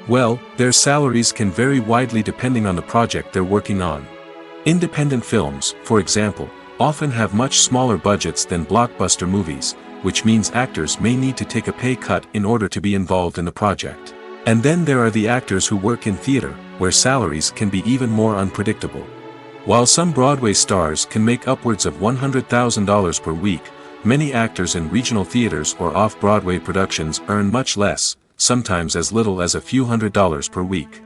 Well, their salaries can vary widely depending on the project they're working on. Independent films, for example, often have much smaller budgets than blockbuster movies, which means actors may need to take a pay cut in order to be involved in the project. And then there are the actors who work in theater, where salaries can be even more unpredictable. While some Broadway stars can make upwards of $100,000 per week, many actors in regional theaters or off-Broadway productions earn much less, sometimes as little as a few $100s per week.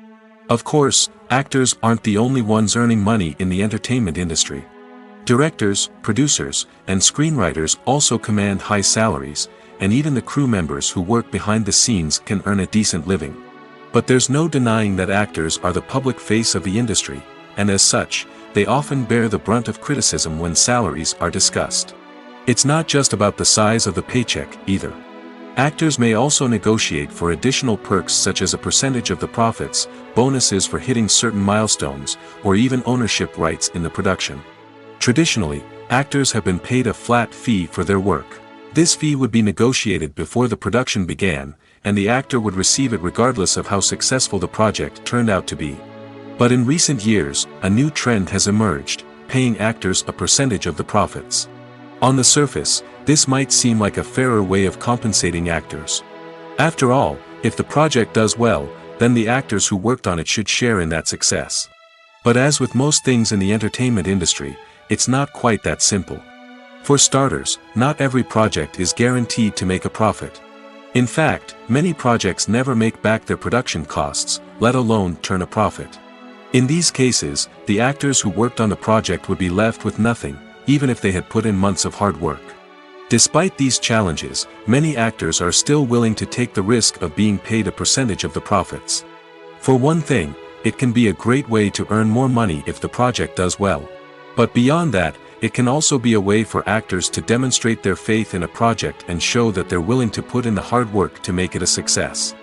Of course, actors aren't the only ones earning money in the entertainment industry. Directors, producers, and screenwriters also command high salaries, and even the crew members who work behind the scenes can earn a decent living. But there's no denying that actors are the public face of the industry, and as such, they often bear the brunt of criticism when salaries are discussed. It's not just about the size of the paycheck, either. Actors may also negotiate for additional perks such as a percentage of the profits, bonuses for hitting certain milestones, or even ownership rights in the production. Traditionally, actors have been paid a flat fee for their work. This fee would be negotiated before the production began, and the actor would receive it regardless of how successful the project turned out to be. But in recent years, a new trend has emerged, paying actors a percentage of the profits. On the surface, this might seem like a fairer way of compensating actors. After all, if the project does well, then the actors who worked on it should share in that success. But as with most things in the entertainment industry, it's not quite that simple. For starters, not every project is guaranteed to make a profit. In fact, many projects never make back their production costs, let alone turn a profit. In these cases, the actors who worked on the project would be left with nothing, even if they had put in months of hard work. Despite these challenges, many actors are still willing to take the risk of being paid a percentage of the profits. For one thing, it can be a great way to earn more money if the project does well. But beyond that, it can also be a way for actors to demonstrate their faith in a project and show that they're willing to put in the hard work to make it a success.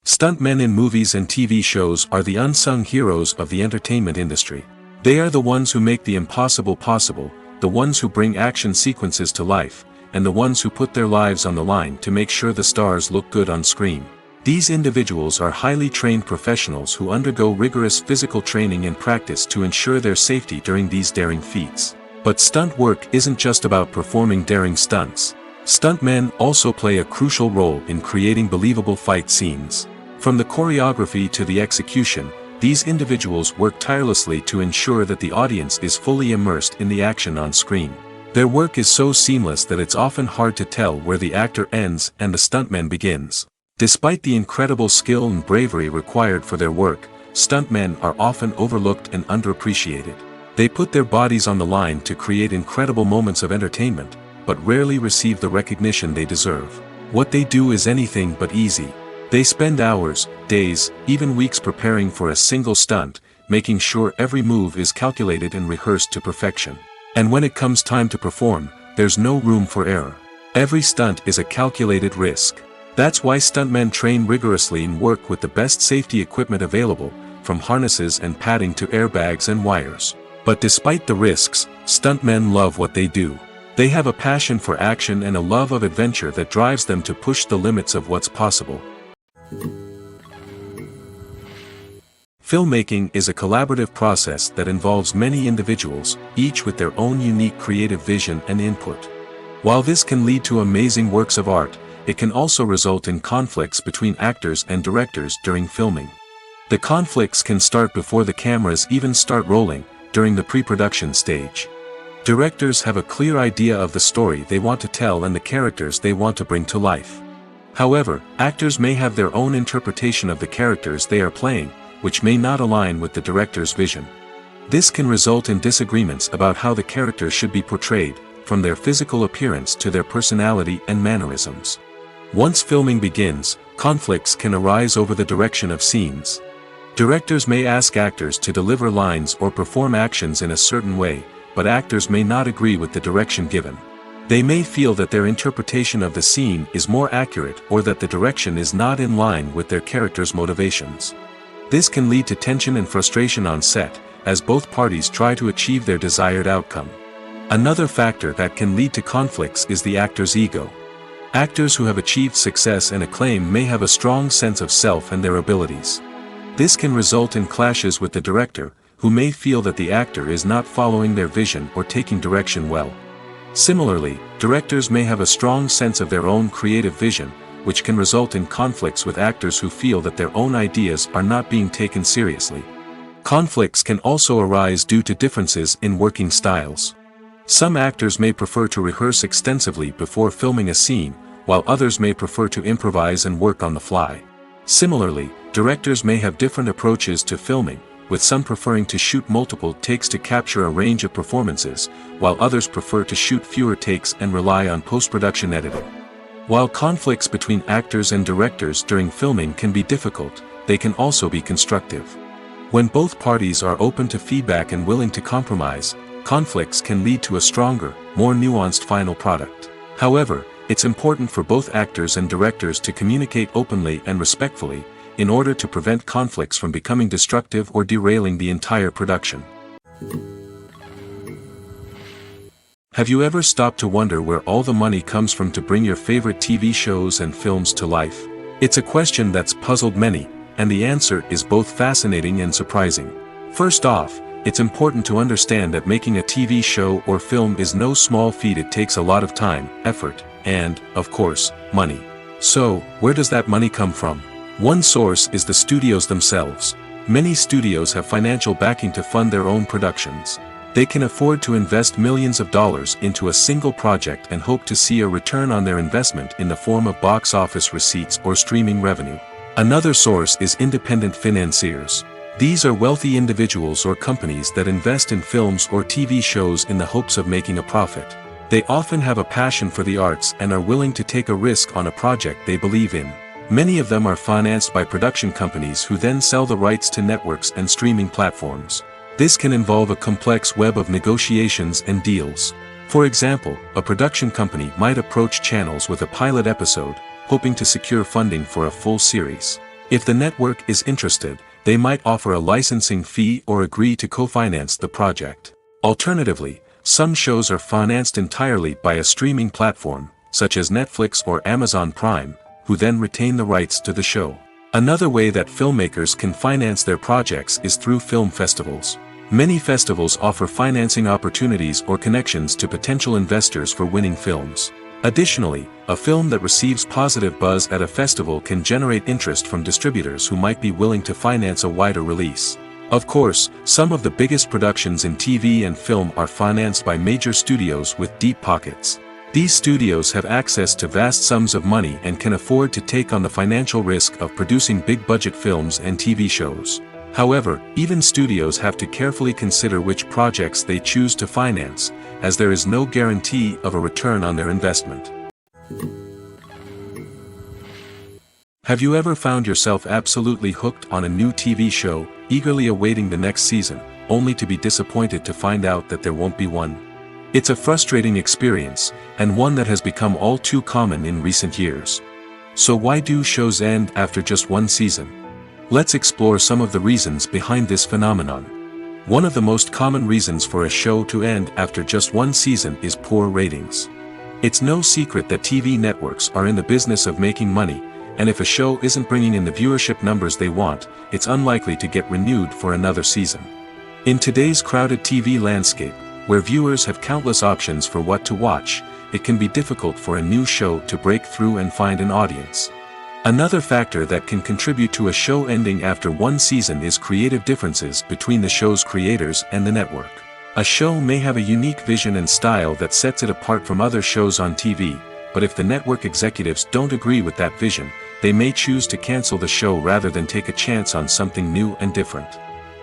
Stuntmen in movies and TV shows are the unsung heroes of the entertainment industry. They are the ones who make the impossible possible, the ones who bring action sequences to life, and the ones who put their lives on the line to make sure the stars look good on screen. These individuals are highly trained professionals who undergo rigorous physical training and practice to ensure their safety during these daring feats. But stunt work isn't just about performing daring stunts. Stuntmen also play a crucial role in creating believable fight scenes. From the choreography to the execution, these individuals work tirelessly to ensure that the audience is fully immersed in the action on screen. Their work is so seamless that it's often hard to tell where the actor ends and the stuntman begins. Despite the incredible skill and bravery required for their work, stuntmen are often overlooked and underappreciated. They put their bodies on the line to create incredible moments of entertainment, but rarely receive the recognition they deserve. What they do is anything but easy. They spend hours, days, even weeks preparing for a single stunt, making sure every move is calculated and rehearsed to perfection. And when it comes time to perform, there's no room for error. Every stunt is a calculated risk. That's why stuntmen train rigorously and work with the best safety equipment available, from harnesses and padding to airbags and wires. But despite the risks, stuntmen love what they do. They have a passion for action and a love of adventure that drives them to push the limits of what's possible. Filmmaking is a collaborative process that involves many individuals, each with their own unique creative vision and input. While this can lead to amazing works of art, it can also result in conflicts between actors and directors during filming. The conflicts can start before the cameras even start rolling, during the pre-production stage. Directors have a clear idea of the story they want to tell and the characters they want to bring to life. However, actors may have their own interpretation of the characters they are playing, which may not align with the director's vision. This can result in disagreements about how the characters should be portrayed, from their physical appearance to their personality and mannerisms. Once filming begins, conflicts can arise over the direction of scenes. Directors may ask actors to deliver lines or perform actions in a certain way, but actors may not agree with the direction given. They may feel that their interpretation of the scene is more accurate or that the direction is not in line with their character's motivations. This can lead to tension and frustration on set, as both parties try to achieve their desired outcome. Another factor that can lead to conflicts is the actor's ego. Actors who have achieved success and acclaim may have a strong sense of self and their abilities. This can result in clashes with the director, who may feel that the actor is not following their vision or taking direction well. Similarly, directors may have a strong sense of their own creative vision, which can result in conflicts with actors who feel that their own ideas are not being taken seriously. Conflicts can also arise due to differences in working styles. Some actors may prefer to rehearse extensively before filming a scene, while others may prefer to improvise and work on the fly. Similarly, directors may have different approaches to filming, with some preferring to shoot multiple takes to capture a range of performances, while others prefer to shoot fewer takes and rely on post-production editing. While conflicts between actors and directors during filming can be difficult, they can also be constructive. When both parties are open to feedback and willing to compromise, conflicts can lead to a stronger, more nuanced final product. However, it's important for both actors and directors to communicate openly and respectfully, in order to prevent conflicts from becoming destructive or derailing the entire production. Have you ever stopped to wonder where all the money comes from to bring your favorite TV shows and films to life? It's a question that's puzzled many, and the answer is both fascinating and surprising. First off, it's important to understand that making a TV show or film is no small feat. It takes a lot of time, effort, and, of course, money. So, where does that money come from? One source is the studios themselves. Many studios have financial backing to fund their own productions. They can afford to invest millions of dollars into a single project and hope to see a return on their investment in the form of box office receipts or streaming revenue. Another source is independent financiers. These are wealthy individuals or companies that invest in films or TV shows in the hopes of making a profit. They often have a passion for the arts and are willing to take a risk on a project they believe in. Many of them are financed by production companies who then sell the rights to networks and streaming platforms. This can involve a complex web of negotiations and deals. For example, a production company might approach channels with a pilot episode, hoping to secure funding for a full series. If the network is interested, they might offer a licensing fee or agree to co-finance the project. Alternatively, some shows are financed entirely by a streaming platform, such as Netflix or Amazon Prime, who then retain the rights to the show. Another way that filmmakers can finance their projects is through film festivals. Many festivals offer financing opportunities or connections to potential investors for winning films. Additionally, a film that receives positive buzz at a festival can generate interest from distributors who might be willing to finance a wider release. Of course, some of the biggest productions in TV and film are financed by major studios with deep pockets. These studios have access to vast sums of money and can afford to take on the financial risk of producing big-budget films and TV shows. However, even studios have to carefully consider which projects they choose to finance, as there is no guarantee of a return on their investment. Have you ever found yourself absolutely hooked on a new TV show, eagerly awaiting the next season, only to be disappointed to find out that there won't be one? It's a frustrating experience, and one that has become all too common in recent years. So why do shows end after just one season? Let's explore some of the reasons behind this phenomenon. One of the most common reasons for a show to end after just one season is poor ratings. It's no secret that TV networks are in the business of making money, and if a show isn't bringing in the viewership numbers they want, it's unlikely to get renewed for another season. In today's crowded TV landscape, where viewers have countless options for what to watch, it can be difficult for a new show to break through and find an audience. Another factor that can contribute to a show ending after one season is creative differences between the show's creators and the network. A show may have a unique vision and style that sets it apart from other shows on TV, but if the network executives don't agree with that vision, they may choose to cancel the show rather than take a chance on something new and different.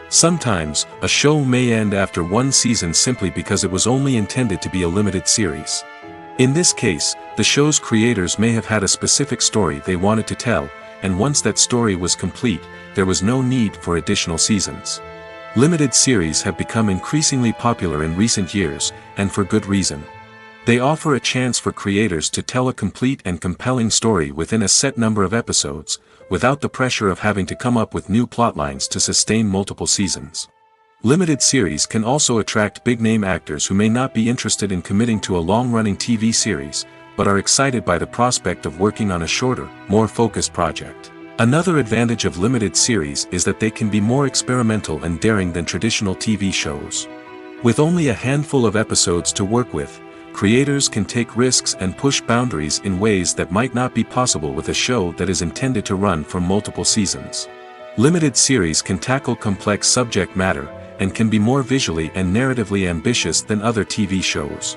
Sometimes, a show may end after one season simply because it was only intended to be a limited series. In this case, the show's creators may have had a specific story they wanted to tell, and once that story was complete, there was no need for additional seasons. Limited series have become increasingly popular in recent years, and for good reason. They offer a chance for creators to tell a complete and compelling story within a set number of episodes, without the pressure of having to come up with new plotlines to sustain multiple seasons. Limited series can also attract big-name actors who may not be interested in committing to a long-running TV series, but are excited by the prospect of working on a shorter, more focused project. Another advantage of limited series is that they can be more experimental and daring than traditional TV shows. With only a handful of episodes to work with, creators can take risks and push boundaries in ways that might not be possible with a show that is intended to run for multiple seasons. Limited series can tackle complex subject matter, and can be more visually and narratively ambitious than other TV shows.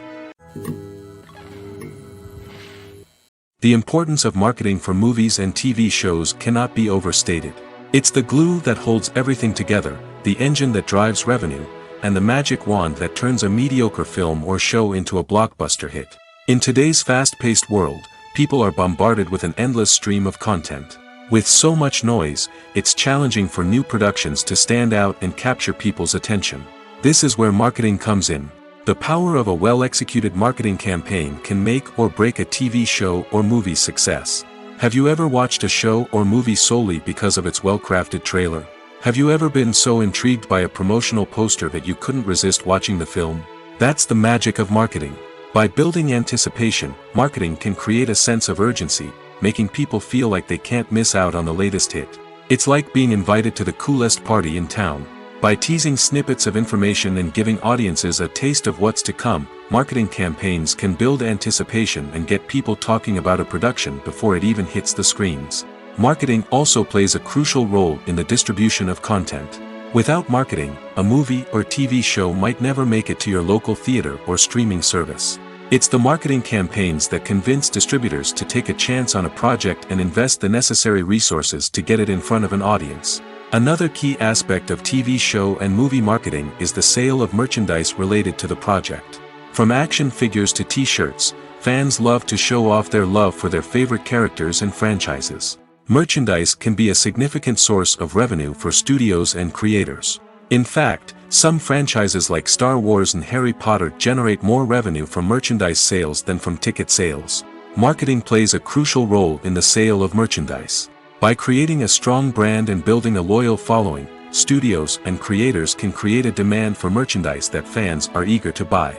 The importance of marketing for movies and TV shows cannot be overstated. It's the glue that holds everything together, the engine that drives revenue, and the magic wand that turns a mediocre film or show into a blockbuster hit. In today's fast-paced world, people are bombarded with an endless stream of content. With so much noise, it's challenging for new productions to stand out and capture people's attention. This is where marketing comes in. The power of a well-executed marketing campaign can make or break a TV show or movie's success. Have you ever watched a show or movie solely because of its well-crafted trailer? Have you ever been so intrigued by a promotional poster that you couldn't resist watching the film? That's the magic of marketing. By building anticipation, marketing can create a sense of urgency, making people feel like they can't miss out on the latest hit. It's like being invited to the coolest party in town. By teasing snippets of information and giving audiences a taste of what's to come, marketing campaigns can build anticipation and get people talking about a production before it even hits the screens. Marketing also plays a crucial role in the distribution of content. Without marketing, a movie or TV show might never make it to your local theater or streaming service. It's the marketing campaigns that convince distributors to take a chance on a project and invest the necessary resources to get it in front of an audience. Another key aspect of TV show and movie marketing is the sale of merchandise related to the project. From action figures to t-shirts, fans love to show off their love for their favorite characters and franchises. Merchandise can be a significant source of revenue for studios and creators. In fact, some franchises like Star Wars and Harry Potter generate more revenue from merchandise sales than from ticket sales. Marketing plays a crucial role in the sale of merchandise. By creating a strong brand and building a loyal following, studios and creators can create a demand for merchandise that fans are eager to buy.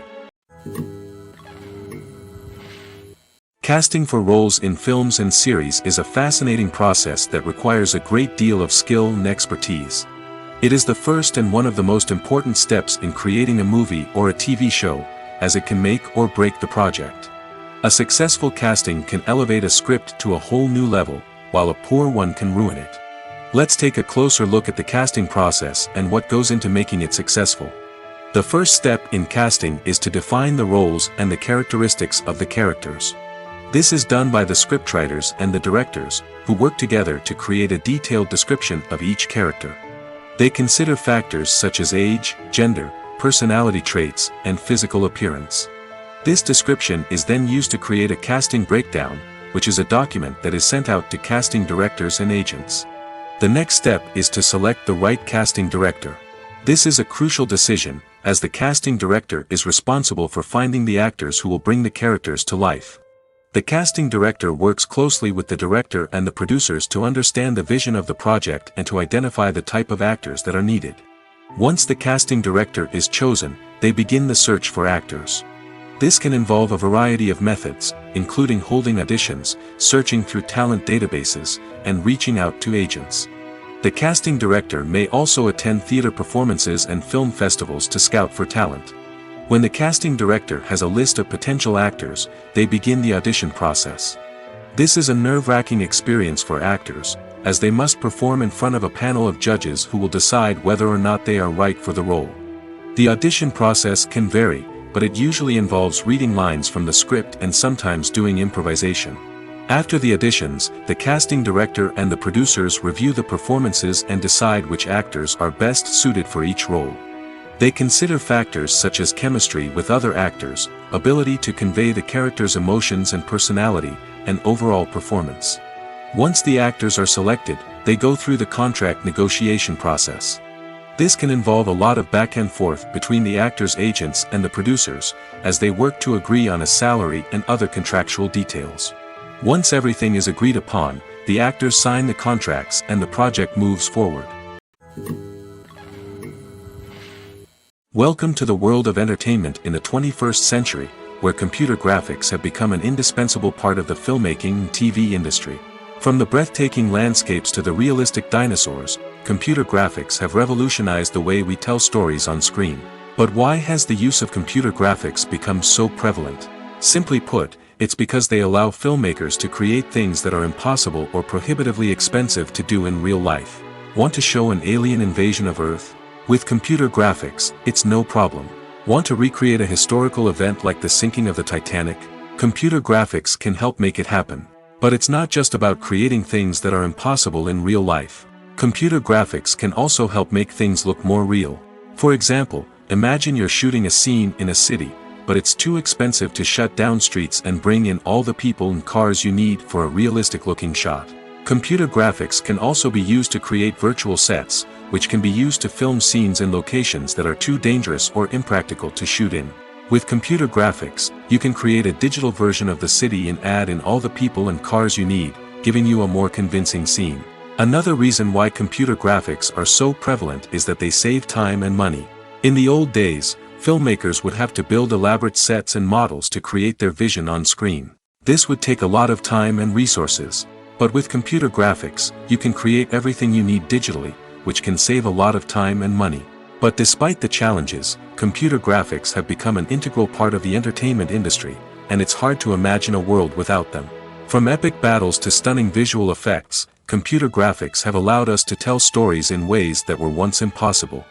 Casting for roles in films and series is a fascinating process that requires a great deal of skill and expertise. It is the first and one of the most important steps in creating a movie or a TV show, as it can make or break the project. A successful casting can elevate a script to a whole new level, while a poor one can ruin it. Let's take a closer look at the casting process and what goes into making it successful. The first step in casting is to define the roles and the characteristics of the characters. This is done by the scriptwriters and the directors, who work together to create a detailed description of each character. They consider factors such as age, gender, personality traits, and physical appearance. This description is then used to create a casting breakdown, which is a document that is sent out to casting directors and agents. The next step is to select the right casting director. This is a crucial decision, as the casting director is responsible for finding the actors who will bring the characters to life. The casting director works closely with the director and the producers to understand the vision of the project and to identify the type of actors that are needed. Once the casting director is chosen, they begin the search for actors. This can involve a variety of methods, including holding auditions, searching through talent databases, and reaching out to agents. The casting director may also attend theater performances and film festivals to scout for talent. When the casting director has a list of potential actors, they begin the audition process. This is a nerve-wracking experience for actors, as they must perform in front of a panel of judges who will decide whether or not they are right for the role. The audition process can vary, but it usually involves reading lines from the script and sometimes doing improvisation. After the auditions, the casting director and the producers review the performances and decide which actors are best suited for each role. They consider factors such as chemistry with other actors, ability to convey the character's emotions and personality, and overall performance. Once the actors are selected, they go through the contract negotiation process. This can involve a lot of back and forth between the actors' agents and the producers, as they work to agree on a salary and other contractual details. Once everything is agreed upon, the actors sign the contracts and the project moves forward. Welcome to the world of entertainment in the 21st century, where computer graphics have become an indispensable part of the filmmaking and TV industry. From the breathtaking landscapes to the realistic dinosaurs, computer graphics have revolutionized the way we tell stories on screen. But why has the use of computer graphics become so prevalent? Simply put, it's because they allow filmmakers to create things that are impossible or prohibitively expensive to do in real life. Want to show an alien invasion of Earth? With computer graphics, it's no problem. Want to recreate a historical event like the sinking of the Titanic? Computer graphics can help make it happen. But it's not just about creating things that are impossible in real life. Computer graphics can also help make things look more real. For example, imagine you're shooting a scene in a city, but it's too expensive to shut down streets and bring in all the people and cars you need for a realistic-looking shot. Computer graphics can also be used to create virtual sets, which can be used to film scenes in locations that are too dangerous or impractical to shoot in. With computer graphics, you can create a digital version of the city and add in all the people and cars you need, giving you a more convincing scene. Another reason why computer graphics are so prevalent is that they save time and money. In the old days, filmmakers would have to build elaborate sets and models to create their vision on screen. This would take a lot of time and resources. But with computer graphics, you can create everything you need digitally, which can save a lot of time and money. But despite the challenges, computer graphics have become an integral part of the entertainment industry, and it's hard to imagine a world without them. From epic battles to stunning visual effects, computer graphics have allowed us to tell stories in ways that were once impossible.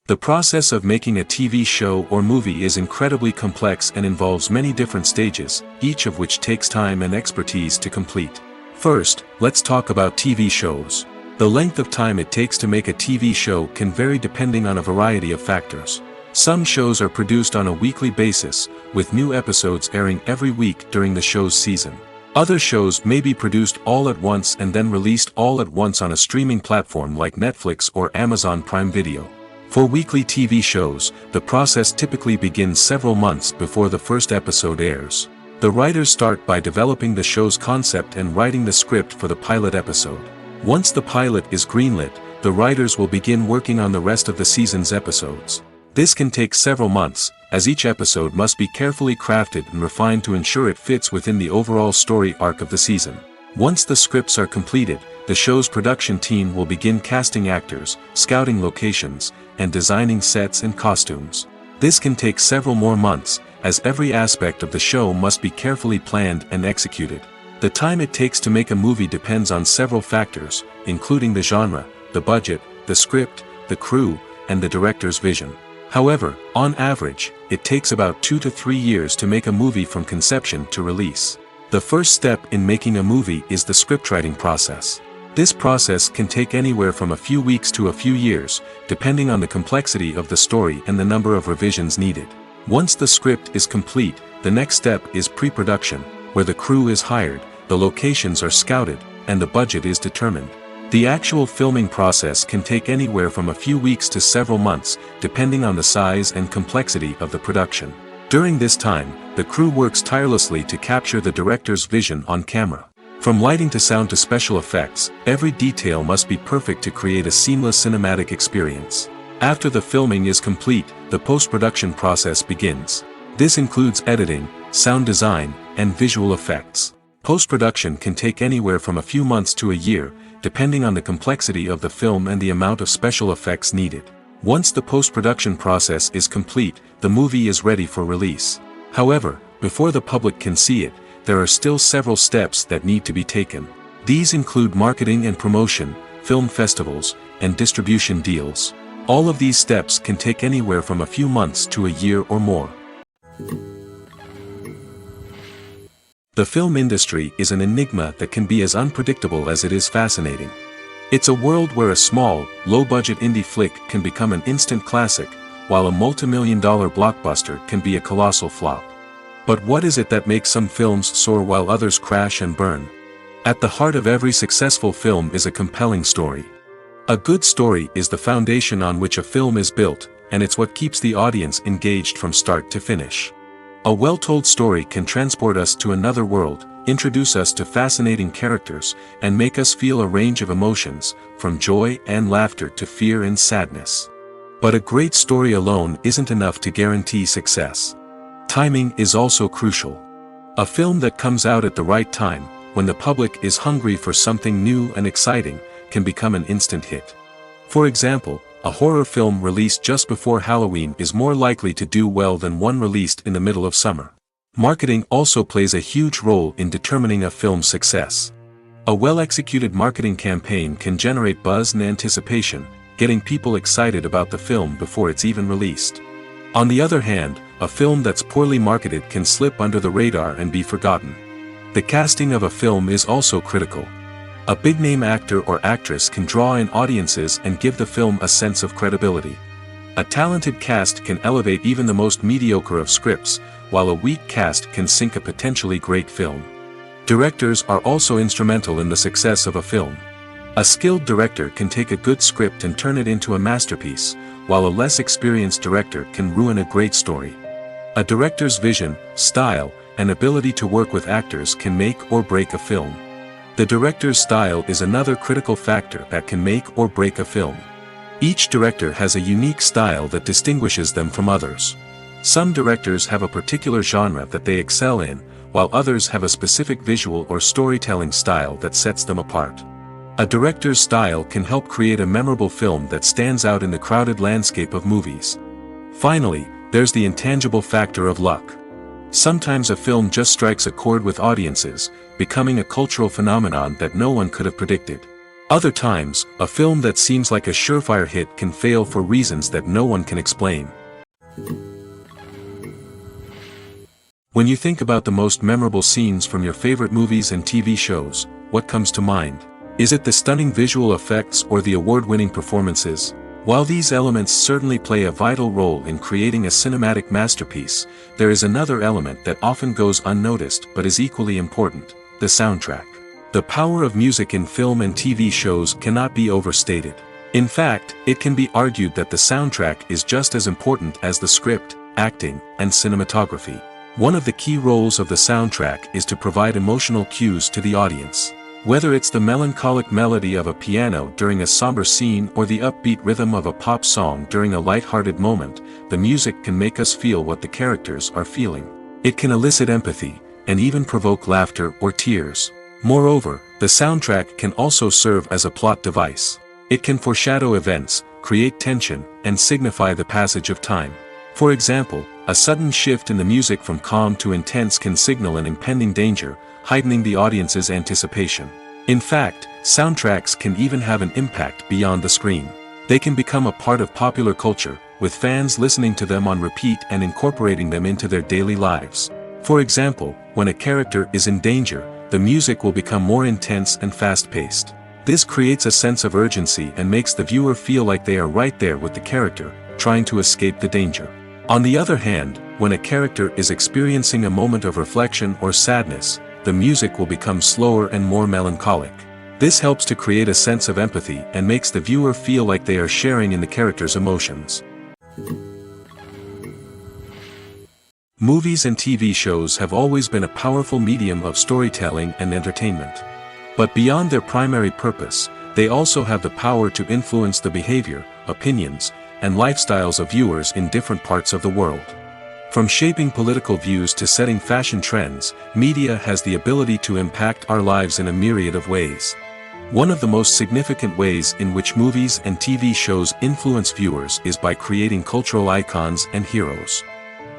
The process of making a TV show or movie is incredibly complex and involves many different stages, each of which takes time and expertise to complete. First, let's talk about TV shows. The length of time it takes to make a TV show can vary depending on a variety of factors. Some shows are produced on a weekly basis, with new episodes airing every week during the show's season. Other shows may be produced all at once and then released all at once on a streaming platform like Netflix or Amazon Prime Video. For weekly TV shows, the process typically begins several months before the first episode airs. The writers start by developing the show's concept and writing the script for the pilot episode. Once the pilot is greenlit, the writers will begin working on the rest of the season's episodes. This can take several months, as each episode must be carefully crafted and refined to ensure it fits within the overall story arc of the season. Once the scripts are completed, the show's production team will begin casting actors, scouting locations, and designing sets and costumes. This can take several more months, as every aspect of the show must be carefully planned and executed. The time it takes to make a movie depends on several factors, including the genre, the budget, the script, the crew, and the director's vision. However, on average, it takes about 2 to 3 years to make a movie from conception to release. The first step in making a movie is the scriptwriting process. This process can take anywhere from a few weeks to a few years, depending on the complexity of the story and the number of revisions needed. Once the script is complete, the next step is pre-production, where the crew is hired, the locations are scouted, and the budget is determined. The actual filming process can take anywhere from a few weeks to several months, depending on the size and complexity of the production. During this time, the crew works tirelessly to capture the director's vision on camera. From lighting to sound to special effects, every detail must be perfect to create a seamless cinematic experience. After the filming is complete, the post-production process begins. This includes editing, sound design, and visual effects. Post-production can take anywhere from a few months to a year, depending on the complexity of the film and the amount of special effects needed. Once the post-production process is complete, the movie is ready for release. However, before the public can see it, there are still several steps that need to be taken. These include marketing and promotion, film festivals, and distribution deals. All of these steps can take anywhere from a few months to a year or more. The film industry is an enigma that can be as unpredictable as it is fascinating. It's a world where a small, low-budget indie flick can become an instant classic, while a multi-million-dollar blockbuster can be a colossal flop. But what is it that makes some films soar while others crash and burn? At the heart of every successful film is a compelling story. A good story is the foundation on which a film is built, and it's what keeps the audience engaged from start to finish. A well-told story can transport us to another world, introduce us to fascinating characters, and make us feel a range of emotions, from joy and laughter to fear and sadness. But a great story alone isn't enough to guarantee success. Timing is also crucial. A film that comes out at the right time, when the public is hungry for something new and exciting, can become an instant hit. For example, a horror film released just before Halloween is more likely to do well than one released in the middle of summer. Marketing also plays a huge role in determining a film's success. A well-executed marketing campaign can generate buzz and anticipation, getting people excited about the film before it's even released. On the other hand, a film that's poorly marketed can slip under the radar and be forgotten. The casting of a film is also critical. A big-name actor or actress can draw in audiences and give the film a sense of credibility. A talented cast can elevate even the most mediocre of scripts, while a weak cast can sink a potentially great film. Directors are also instrumental in the success of a film. A skilled director can take a good script and turn it into a masterpiece, while a less experienced director can ruin a great story. A director's vision, style, and ability to work with actors can make or break a film. The director's style is another critical factor that can make or break a film. Each director has a unique style that distinguishes them from others. Some directors have a particular genre that they excel in, while others have a specific visual or storytelling style that sets them apart. A director's style can help create a memorable film that stands out in the crowded landscape of movies. Finally, there's the intangible factor of luck. Sometimes a film just strikes a chord with audiences, becoming a cultural phenomenon that no one could have predicted. Other times, a film that seems like a surefire hit can fail for reasons that no one can explain. When you think about the most memorable scenes from your favorite movies and TV shows, what comes to mind? Is it the stunning visual effects or the award-winning performances? While these elements certainly play a vital role in creating a cinematic masterpiece, there is another element that often goes unnoticed but is equally important: the soundtrack. The power of music in film and TV shows cannot be overstated. In fact, it can be argued that the soundtrack is just as important as the script, acting, and cinematography. One of the key roles of the soundtrack is to provide emotional cues to the audience. Whether it's the melancholic melody of a piano during a somber scene or the upbeat rhythm of a pop song during a light-hearted moment, the music can make us feel what the characters are feeling. It can elicit empathy, and even provoke laughter or tears. Moreover, the soundtrack can also serve as a plot device. It can foreshadow events, create tension, and signify the passage of time. For example, a sudden shift in the music from calm to intense can signal an impending danger, heightening the audience's anticipation. In fact, soundtracks can even have an impact beyond the screen. They can become a part of popular culture, with fans listening to them on repeat and incorporating them into their daily lives. For example, when a character is in danger, the music will become more intense and fast-paced. This creates a sense of urgency and makes the viewer feel like they are right there with the character, trying to escape the danger. On the other hand, when a character is experiencing a moment of reflection or sadness, the music will become slower and more melancholic. This helps to create a sense of empathy and makes the viewer feel like they are sharing in the character's emotions. Movies and TV shows have always been a powerful medium of storytelling and entertainment. But beyond their primary purpose, they also have the power to influence the behavior, opinions, and lifestyles of viewers in different parts of the world. From shaping political views to setting fashion trends, media has the ability to impact our lives in a myriad of ways. One of the most significant ways in which movies and TV shows influence viewers is by creating cultural icons and heroes.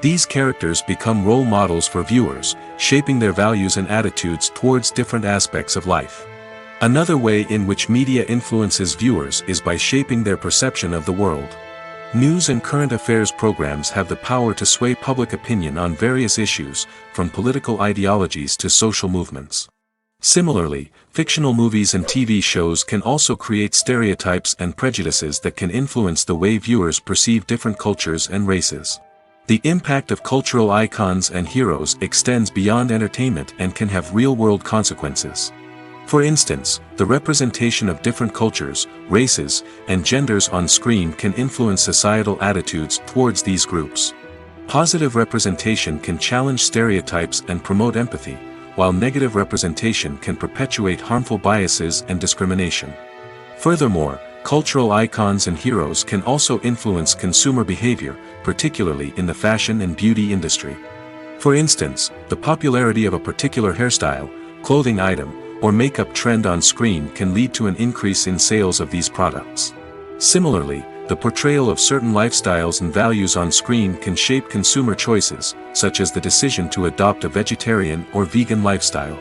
These characters become role models for viewers, shaping their values and attitudes towards different aspects of life. Another way in which media influences viewers is by shaping their perception of the world. News and current affairs programs have the power to sway public opinion on various issues, from political ideologies to social movements. Similarly, fictional movies and TV shows can also create stereotypes and prejudices that can influence the way viewers perceive different cultures and races. The impact of cultural icons and heroes extends beyond entertainment and can have real-world consequences. For instance, the representation of different cultures, races, and genders on screen can influence societal attitudes towards these groups. Positive representation can challenge stereotypes and promote empathy, while negative representation can perpetuate harmful biases and discrimination. Furthermore, cultural icons and heroes can also influence consumer behavior, particularly in the fashion and beauty industry. For instance, the popularity of a particular hairstyle, clothing item, or makeup trend on screen can lead to an increase in sales of these products. Similarly, the portrayal of certain lifestyles and values on screen can shape consumer choices, such as the decision to adopt a vegetarian or vegan lifestyle.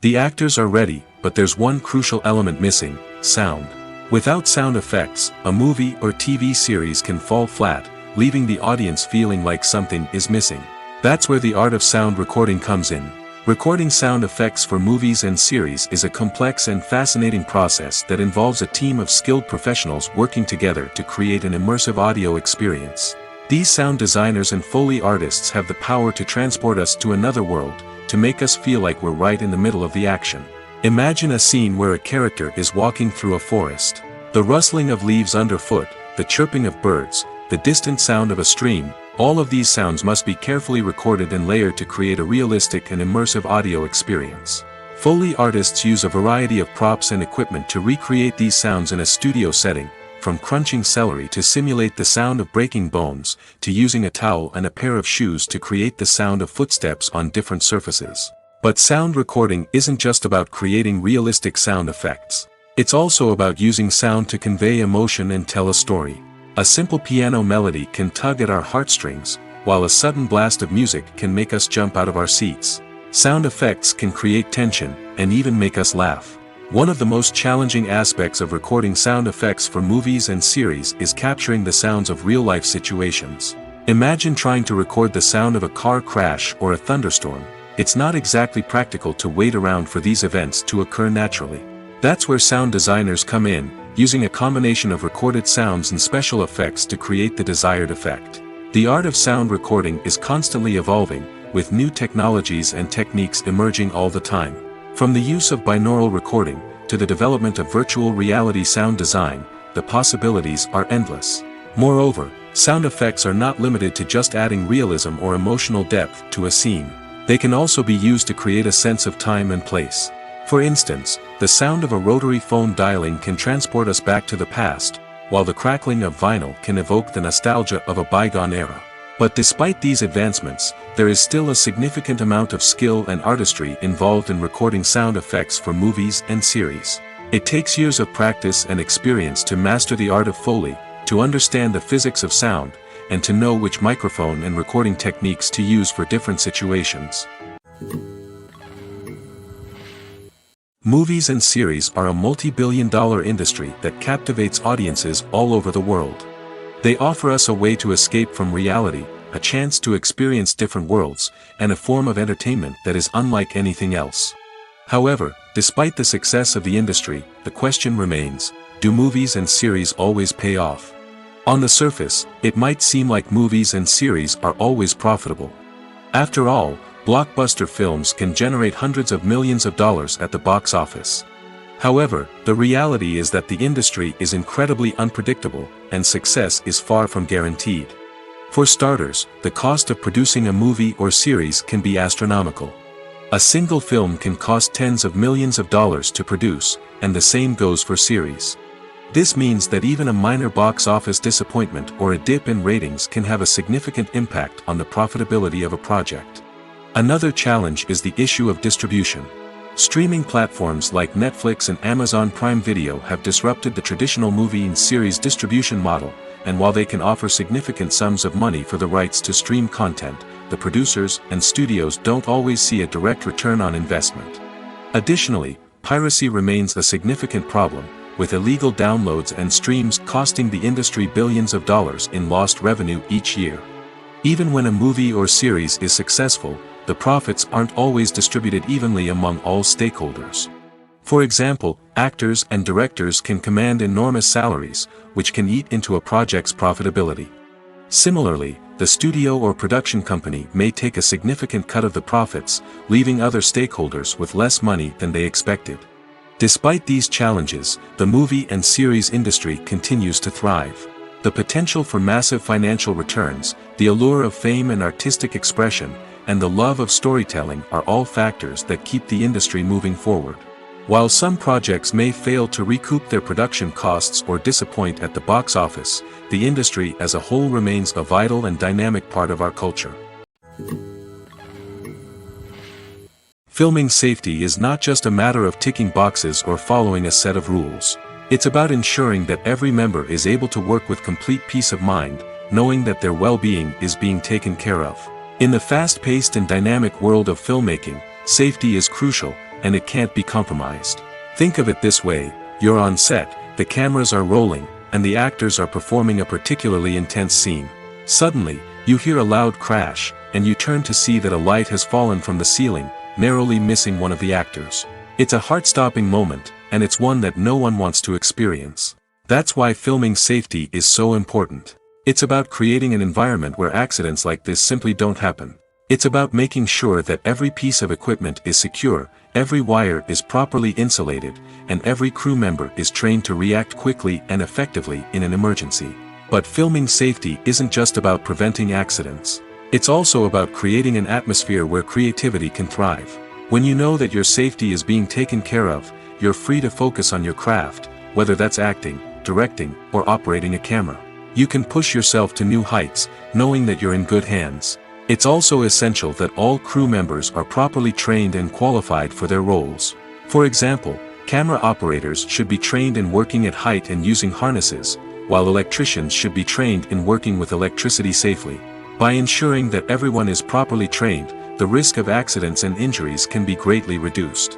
The actors are ready, but there's one crucial element missing: sound. Without sound effects, a movie or TV series can fall flat, leaving the audience feeling like something is missing. That's where the art of sound recording comes in. Recording sound effects for movies and series is a complex and fascinating process that involves a team of skilled professionals working together to create an immersive audio experience. These sound designers and Foley artists have the power to transport us to another world, to make us feel like we're right in the middle of the action. Imagine a scene where a character is walking through a forest. The rustling of leaves underfoot, the chirping of birds, the distant sound of a stream, all of these sounds must be carefully recorded and layered to create a realistic and immersive audio experience. Foley artists use a variety of props and equipment to recreate these sounds in a studio setting, from crunching celery to simulate the sound of breaking bones, to using a towel and a pair of shoes to create the sound of footsteps on different surfaces. But sound recording isn't just about creating realistic sound effects. It's also about using sound to convey emotion and tell a story. A simple piano melody can tug at our heartstrings, while a sudden blast of music can make us jump out of our seats. Sound effects can create tension, and even make us laugh. One of the most challenging aspects of recording sound effects for movies and series is capturing the sounds of real-life situations. Imagine trying to record the sound of a car crash or a thunderstorm. It's not exactly practical to wait around for these events to occur naturally. That's where sound designers come in, using a combination of recorded sounds and special effects to create the desired effect. The art of sound recording is constantly evolving, with new technologies and techniques emerging all the time. From the use of binaural recording, to the development of virtual reality sound design, the possibilities are endless. Moreover, sound effects are not limited to just adding realism or emotional depth to a scene. They can also be used to create a sense of time and place. For instance, the sound of a rotary phone dialing can transport us back to the past, while the crackling of vinyl can evoke the nostalgia of a bygone era. But despite these advancements, there is still a significant amount of skill and artistry involved in recording sound effects for movies and series. It takes years of practice and experience to master the art of Foley, to understand the physics of sound, and to know which microphone and recording techniques to use for different situations. Movies and series are a multi-billion-dollar industry that captivates audiences all over the world. They offer us a way to escape from reality, a chance to experience different worlds, and a form of entertainment that is unlike anything else. However, despite the success of the industry, the question remains: do movies and series always pay off? On the surface, it might seem like movies and series are always profitable. After all, blockbuster films can generate hundreds of millions of dollars at the box office. However, the reality is that the industry is incredibly unpredictable, and success is far from guaranteed. For starters, the cost of producing a movie or series can be astronomical. A single film can cost tens of millions of dollars to produce, and the same goes for series. This means that even a minor box office disappointment or a dip in ratings can have a significant impact on the profitability of a project. Another challenge is the issue of distribution. Streaming platforms like Netflix and Amazon Prime Video have disrupted the traditional movie and series distribution model, and while they can offer significant sums of money for the rights to stream content, the producers and studios don't always see a direct return on investment. Additionally, piracy remains a significant problem, with illegal downloads and streams costing the industry billions of dollars in lost revenue each year. Even when a movie or series is successful, the profits aren't always distributed evenly among all stakeholders. For example, actors and directors can command enormous salaries, which can eat into a project's profitability. Similarly, the studio or production company may take a significant cut of the profits, leaving other stakeholders with less money than they expected. Despite these challenges, the movie and series industry continues to thrive. The potential for massive financial returns, the allure of fame and artistic expression, and the love of storytelling are all factors that keep the industry moving forward. While some projects may fail to recoup their production costs or disappoint at the box office, the industry as a whole remains a vital and dynamic part of our culture. Filming safety is not just a matter of ticking boxes or following a set of rules. It's about ensuring that every member is able to work with complete peace of mind, knowing that their well-being is being taken care of. In the fast-paced and dynamic world of filmmaking, safety is crucial, and it can't be compromised. Think of it this way: you're on set, the cameras are rolling, and the actors are performing a particularly intense scene. Suddenly, you hear a loud crash, and you turn to see that a light has fallen from the ceiling, narrowly missing one of the actors. It's a heart-stopping moment, and it's one that no one wants to experience. That's why filming safety is so important. It's about creating an environment where accidents like this simply don't happen. It's about making sure that every piece of equipment is secure, every wire is properly insulated, and every crew member is trained to react quickly and effectively in an emergency. But filming safety isn't just about preventing accidents. It's also about creating an atmosphere where creativity can thrive. When you know that your safety is being taken care of, you're free to focus on your craft, whether that's acting, directing, or operating a camera. You can push yourself to new heights, knowing that you're in good hands. It's also essential that all crew members are properly trained and qualified for their roles. For example, camera operators should be trained in working at height and using harnesses, while electricians should be trained in working with electricity safely. By ensuring that everyone is properly trained, the risk of accidents and injuries can be greatly reduced.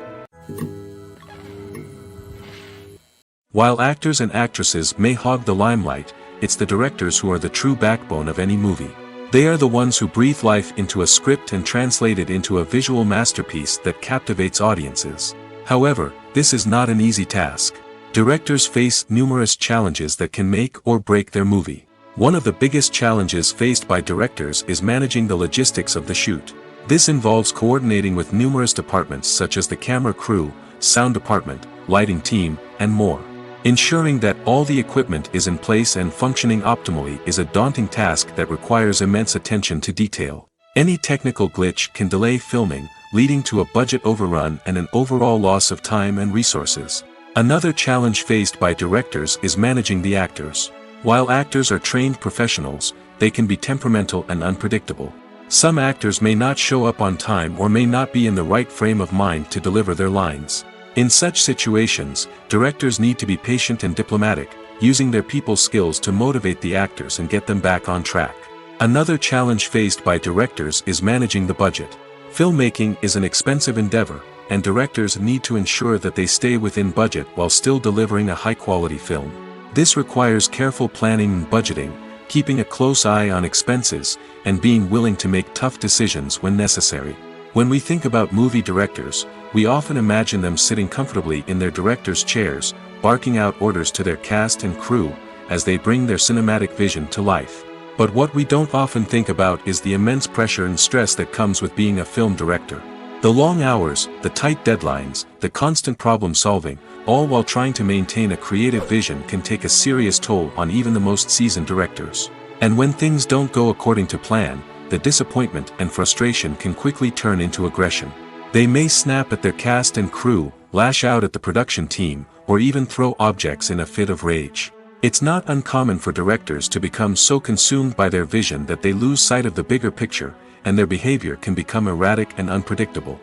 While actors and actresses may hog the limelight, it's the directors who are the true backbone of any movie. They are the ones who breathe life into a script and translate it into a visual masterpiece that captivates audiences. However, this is not an easy task. Directors face numerous challenges that can make or break their movie. One of the biggest challenges faced by directors is managing the logistics of the shoot. This involves coordinating with numerous departments such as the camera crew, sound department, lighting team, and more. Ensuring that all the equipment is in place and functioning optimally is a daunting task that requires immense attention to detail. Any technical glitch can delay filming, leading to a budget overrun and an overall loss of time and resources. Another challenge faced by directors is managing the actors. While actors are trained professionals, they can be temperamental and unpredictable. Some actors may not show up on time or may not be in the right frame of mind to deliver their lines. In such situations, directors need to be patient and diplomatic, using their people skills to motivate the actors and get them back on track. Another challenge faced by directors is managing the budget. Filmmaking is an expensive endeavor, and directors need to ensure that they stay within budget while still delivering a high-quality film. This requires careful planning and budgeting, keeping a close eye on expenses, and being willing to make tough decisions when necessary. When we think about movie directors, we often imagine them sitting comfortably in their director's chairs, barking out orders to their cast and crew, as they bring their cinematic vision to life. But what we don't often think about is the immense pressure and stress that comes with being a film director. The long hours, the tight deadlines, the constant problem solving, all while trying to maintain a creative vision can take a serious toll on even the most seasoned directors. And when things don't go according to plan, the disappointment and frustration can quickly turn into aggression. They may snap at their cast and crew, lash out at the production team, or even throw objects in a fit of rage. It's not uncommon for directors to become so consumed by their vision that they lose sight of the bigger picture, and their behavior can become erratic and unpredictable.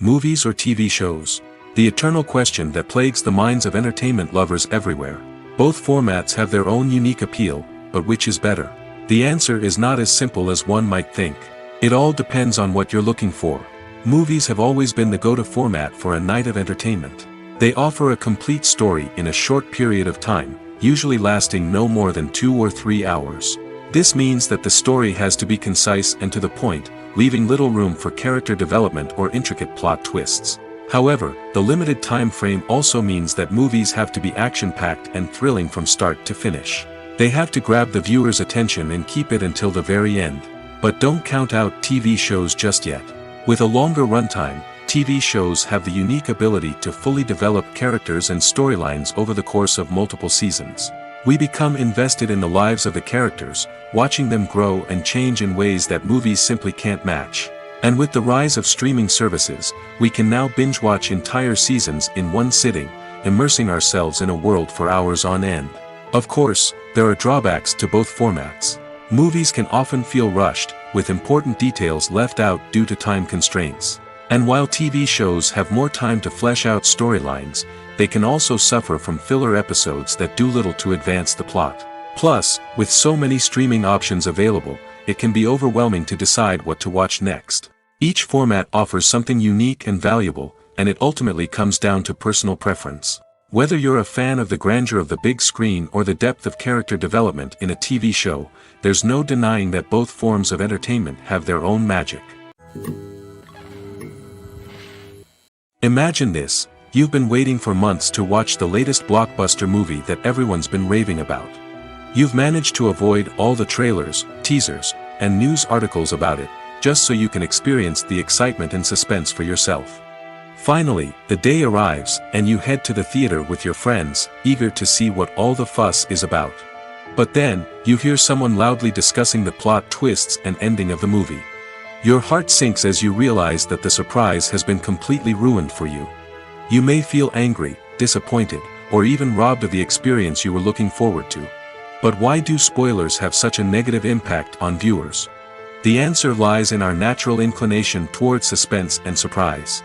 movies or TV shows? The eternal question that plagues the minds of entertainment lovers everywhere. Both formats have their own unique appeal, but which is better? The answer is not as simple as one might think. It all depends on what you're looking for. Movies have always been the go-to format for a night of entertainment. They offer a complete story in a short period of time, usually lasting no more than 2 or 3 hours. This means that the story has to be concise and to the point, leaving little room for character development or intricate plot twists. However, the limited time frame also means that movies have to be action-packed and thrilling from start to finish. They have to grab the viewer's attention and keep it until the very end. But don't count out TV shows just yet. With a longer runtime, TV shows have the unique ability to fully develop characters and storylines over the course of multiple seasons. We become invested in the lives of the characters, watching them grow and change in ways that movies simply can't match. And with the rise of streaming services, we can now binge-watch entire seasons in one sitting, immersing ourselves in a world for hours on end. Of course, there are drawbacks to both formats. Movies can often feel rushed, with important details left out due to time constraints. And while TV shows have more time to flesh out storylines, they can also suffer from filler episodes that do little to advance the plot. Plus, with so many streaming options available, it can be overwhelming to decide what to watch next. Each format offers something unique and valuable, and it ultimately comes down to personal preference. Whether you're a fan of the grandeur of the big screen or the depth of character development in a TV show, there's no denying that both forms of entertainment have their own magic. Imagine this: you've been waiting for months to watch the latest blockbuster movie that everyone's been raving about. You've managed to avoid all the trailers, teasers, and news articles about it, just so you can experience the excitement and suspense for yourself. Finally, the day arrives, and you head to the theater with your friends, eager to see what all the fuss is about. But then, you hear someone loudly discussing the plot twists and ending of the movie. Your heart sinks as you realize that the surprise has been completely ruined for you. You may feel angry, disappointed, or even robbed of the experience you were looking forward to. But why do spoilers have such a negative impact on viewers? The answer lies in our natural inclination toward suspense and surprise.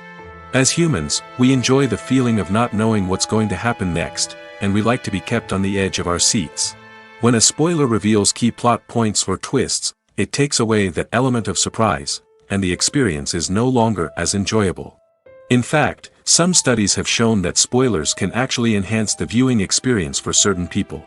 As humans, we enjoy the feeling of not knowing what's going to happen next, and we like to be kept on the edge of our seats. When a spoiler reveals key plot points or twists, it takes away that element of surprise, and the experience is no longer as enjoyable. In fact, some studies have shown that spoilers can actually enhance the viewing experience for certain people.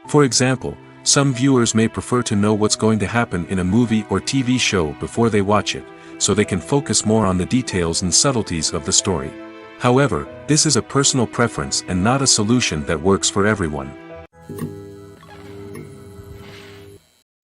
For example, some viewers may prefer to know what's going to happen in a movie or TV show before they watch it, so they can focus more on the details and subtleties of the story. However, this is a personal preference and not a solution that works for everyone.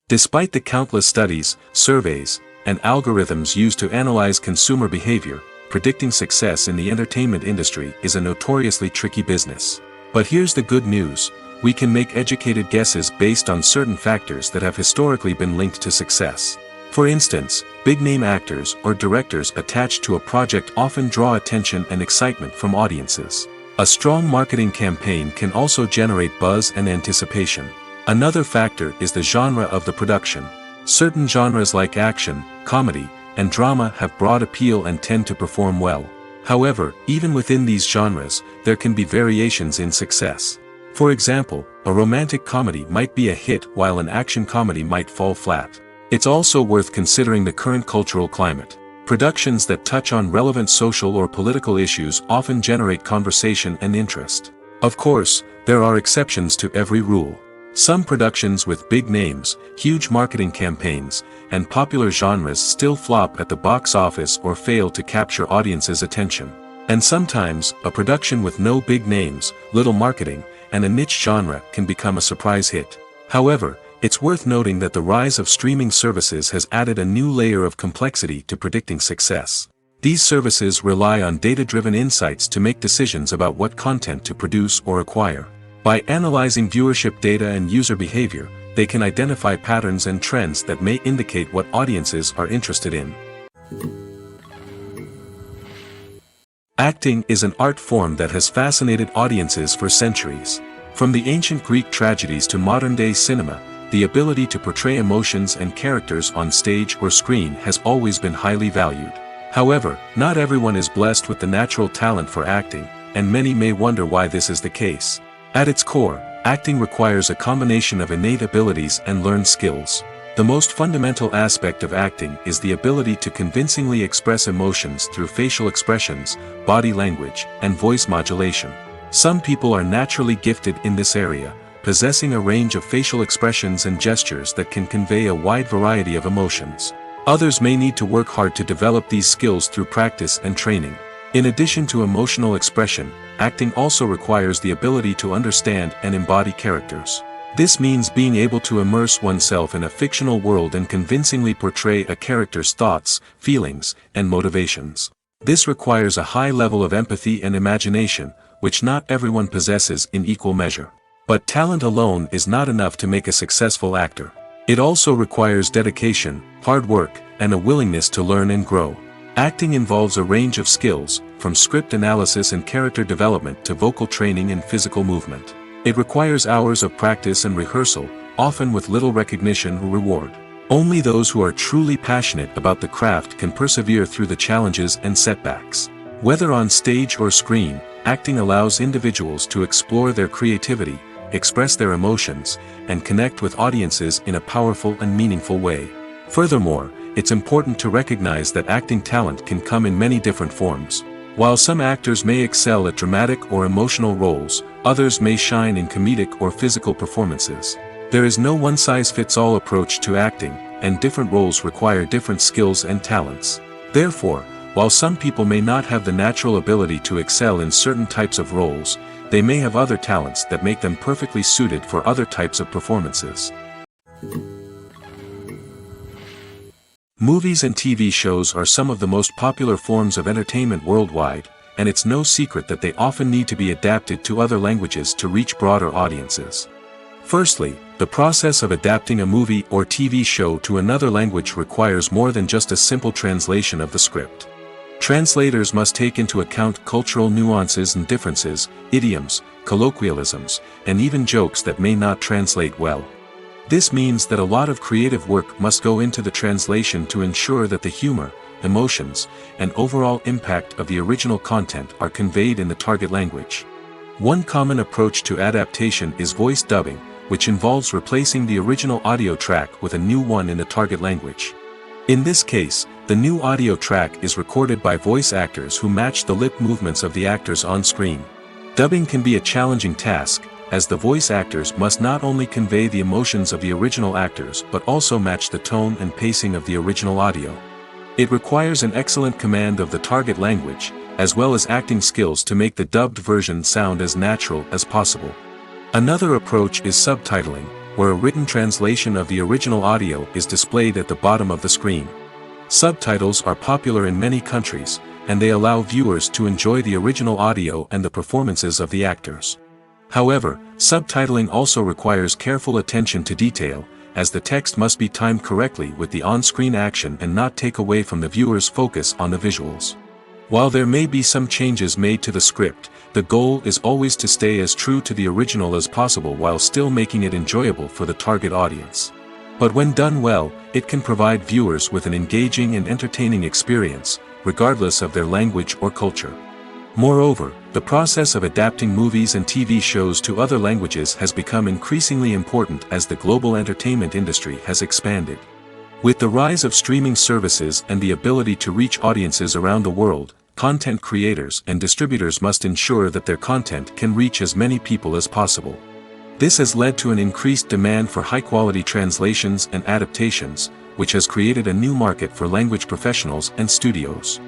Despite the countless studies, surveys, and algorithms used to analyze consumer behavior, predicting success in the entertainment industry is a notoriously tricky business. But here's the good news: we can make educated guesses based on certain factors that have historically been linked to success. For instance, big-name actors or directors attached to a project often draw attention and excitement from audiences. A strong marketing campaign can also generate buzz and anticipation. Another factor is the genre of the production. Certain genres like action, comedy, and drama have broad appeal and tend to perform well. However, even within these genres, there can be variations in success. For example, a romantic comedy might be a hit while an action comedy might fall flat. It's also worth considering the current cultural climate. Productions that touch on relevant social or political issues often generate conversation and interest. Of course, there are exceptions to every rule. Some productions with big names, huge marketing campaigns, and popular genres still flop at the box office or fail to capture audiences' attention. And sometimes, a production with no big names, little marketing, and a niche genre can become a surprise hit. However, it's worth noting that the rise of streaming services has added a new layer of complexity to predicting success. These services rely on data-driven insights to make decisions about what content to produce or acquire. By analyzing viewership data and user behavior, they can identify patterns and trends that may indicate what audiences are interested in. Acting is an art form that has fascinated audiences for centuries. From the ancient Greek tragedies to modern-day cinema, the ability to portray emotions and characters on stage or screen has always been highly valued. However, not everyone is blessed with the natural talent for acting, and many may wonder why this is the case. At its core, acting requires a combination of innate abilities and learned skills. The most fundamental aspect of acting is the ability to convincingly express emotions through facial expressions, body language, and voice modulation. Some people are naturally gifted in this area, possessing a range of facial expressions and gestures that can convey a wide variety of emotions. Others may need to work hard to develop these skills through practice and training. In addition to emotional expression, acting also requires the ability to understand and embody characters. This means being able to immerse oneself in a fictional world and convincingly portray a character's thoughts, feelings, and motivations. This requires a high level of empathy and imagination, which not everyone possesses in equal measure. But talent alone is not enough to make a successful actor. It also requires dedication, hard work, and a willingness to learn and grow. Acting involves a range of skills, from script analysis and character development to vocal training and physical movement. It requires hours of practice and rehearsal, often with little recognition or reward. Only those who are truly passionate about the craft can persevere through the challenges and setbacks. Whether on stage or screen, acting allows individuals to explore their creativity, express their emotions, and connect with audiences in a powerful and meaningful way. Furthermore, it's important to recognize that acting talent can come in many different forms. While some actors may excel at dramatic or emotional roles, others may shine in comedic or physical performances. There is no one-size-fits-all approach to acting, and different roles require different skills and talents. Therefore, while some people may not have the natural ability to excel in certain types of roles, they may have other talents that make them perfectly suited for other types of performances. Movies and TV shows are some of the most popular forms of entertainment worldwide, and it's no secret that they often need to be adapted to other languages to reach broader audiences. Firstly, the process of adapting a movie or TV show to another language requires more than just a simple translation of the script. Translators must take into account cultural nuances and differences, idioms, colloquialisms, and even jokes that may not translate well. This means that a lot of creative work must go into the translation to ensure that the humor, emotions, and overall impact of the original content are conveyed in the target language. One common approach to adaptation is voice dubbing, which involves replacing the original audio track with a new one in the target language. In this case, the new audio track is recorded by voice actors who match the lip movements of the actors on screen. Dubbing can be a challenging task, as the voice actors must not only convey the emotions of the original actors but also match the tone and pacing of the original audio. It requires an excellent command of the target language, as well as acting skills to make the dubbed version sound as natural as possible. Another approach is subtitling, where a written translation of the original audio is displayed at the bottom of the screen. Subtitles are popular in many countries, and they allow viewers to enjoy the original audio and the performances of the actors. However, subtitling also requires careful attention to detail, as the text must be timed correctly with the on-screen action and not take away from the viewer's focus on the visuals. While there may be some changes made to the script, the goal is always to stay as true to the original as possible while still making it enjoyable for the target audience. But when done well, it can provide viewers with an engaging and entertaining experience, regardless of their language or culture. Moreover, the process of adapting movies and TV shows to other languages has become increasingly important as the global entertainment industry has expanded. With the rise of streaming services and the ability to reach audiences around the world, content creators and distributors must ensure that their content can reach as many people as possible. This has led to an increased demand for high-quality translations and adaptations, which has created a new market for language professionals and studios.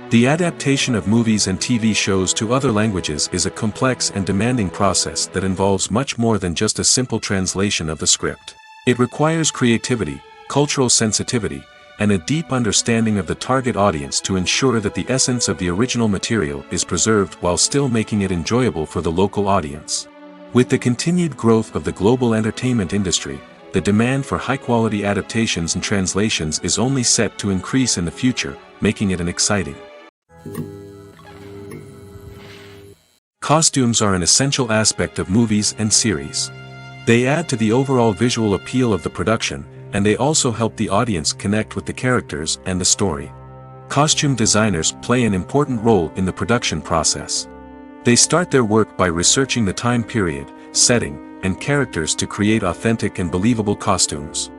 The adaptation of movies and TV shows to other languages is a complex and demanding process that involves much more than just a simple translation of the script. It requires creativity, cultural sensitivity, and a deep understanding of the target audience to ensure that the essence of the original material is preserved while still making it enjoyable for the local audience. With the continued growth of the global entertainment industry, the demand for high-quality adaptations and translations is only set to increase in the future, making it an exciting. Costumes are an essential aspect of movies and series. They add to the overall visual appeal of the production, and they also help the audience connect with the characters and the story. Costume designers play an important role in the production process. They start their work by researching the time period, setting, and characters to create authentic and believable costumes.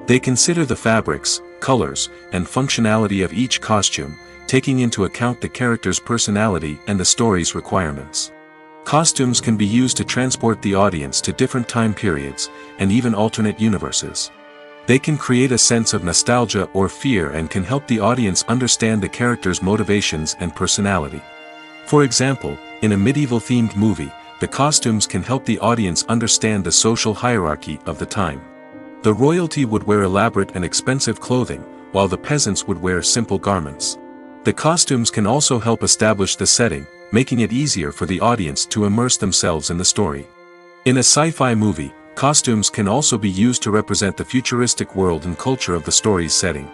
They consider the fabrics, colors, and functionality of each costume, taking into account the character's personality and the story's requirements. Costumes can be used to transport the audience to different time periods, and even alternate universes. They can create a sense of nostalgia or fear and can help the audience understand the character's motivations and personality. For example, in a medieval-themed movie, the costumes can help the audience understand the social hierarchy of the time. The royalty would wear elaborate and expensive clothing, while the peasants would wear simple garments. The costumes can also help establish the setting, making it easier for the audience to immerse themselves in the story. In a sci-fi movie, costumes can also be used to represent the futuristic world and culture of the story's setting.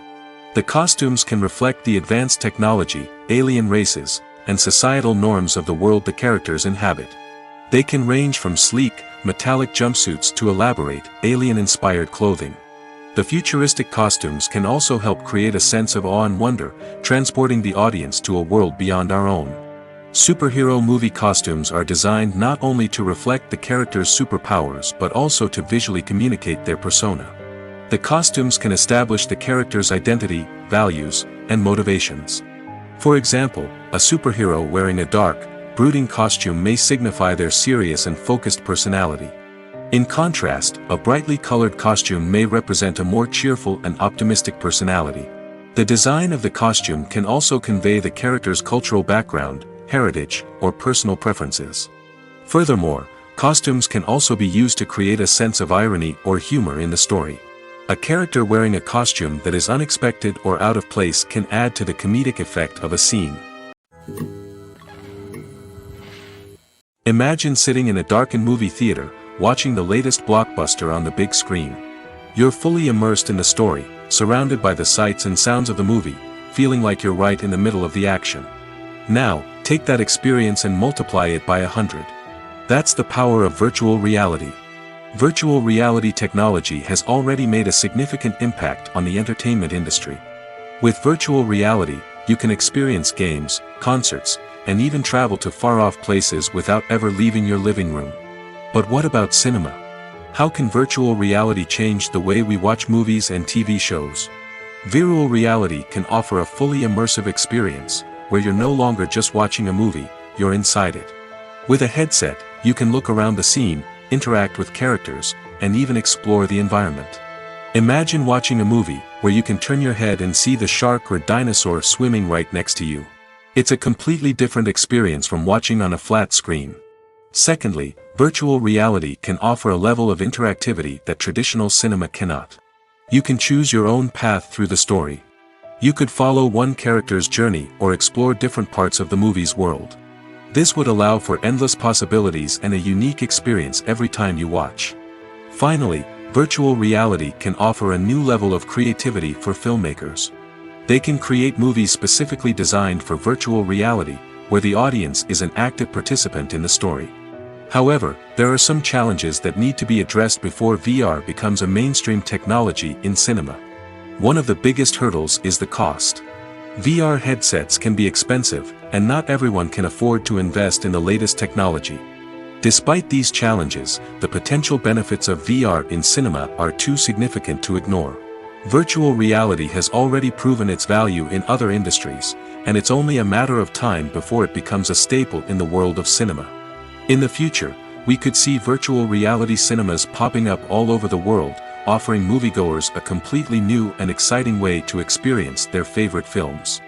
The costumes can reflect the advanced technology, alien races, and societal norms of the world the characters inhabit. They can range from sleek, metallic jumpsuits to elaborate, alien-inspired clothing. The futuristic costumes can also help create a sense of awe and wonder, transporting the audience to a world beyond our own. Superhero movie costumes are designed not only to reflect the character's superpowers but also to visually communicate their persona. The costumes can establish the character's identity, values, and motivations. For example, a superhero wearing a dark, brooding costume may signify their serious and focused personality. In contrast, a brightly colored costume may represent a more cheerful and optimistic personality. The design of the costume can also convey the character's cultural background, heritage, or personal preferences. Furthermore, costumes can also be used to create a sense of irony or humor in the story. A character wearing a costume that is unexpected or out of place can add to the comedic effect of a scene. Imagine sitting in a darkened movie theater, watching the latest blockbuster on the big screen. You're fully immersed in the story, surrounded by the sights and sounds of the movie, feeling like you're right in the middle of the action. Now, take that experience and multiply it by 100. That's the power of virtual reality. Virtual reality technology has already made a significant impact on the entertainment industry. With virtual reality, you can experience games, concerts, and even travel to far-off places without ever leaving your living room. But what about cinema? How can virtual reality change the way we watch movies and TV shows? Virtual reality can offer a fully immersive experience, where you're no longer just watching a movie, you're inside it. With a headset, you can look around the scene, interact with characters, and even explore the environment. Imagine watching a movie where you can turn your head and see the shark or dinosaur swimming right next to you. It's a completely different experience from watching on a flat screen. Secondly, virtual reality can offer a level of interactivity that traditional cinema cannot. You can choose your own path through the story. You could follow one character's journey or explore different parts of the movie's world. This would allow for endless possibilities and a unique experience every time you watch. Finally, virtual reality can offer a new level of creativity for filmmakers. They can create movies specifically designed for virtual reality, where the audience is an active participant in the story. However, there are some challenges that need to be addressed before VR becomes a mainstream technology in cinema. One of the biggest hurdles is the cost. VR headsets can be expensive, and not everyone can afford to invest in the latest technology. Despite these challenges, the potential benefits of VR in cinema are too significant to ignore. Virtual reality has already proven its value in other industries, and it's only a matter of time before it becomes a staple in the world of cinema. In the future, we could see virtual reality cinemas popping up all over the world, offering moviegoers a completely new and exciting way to experience their favorite films.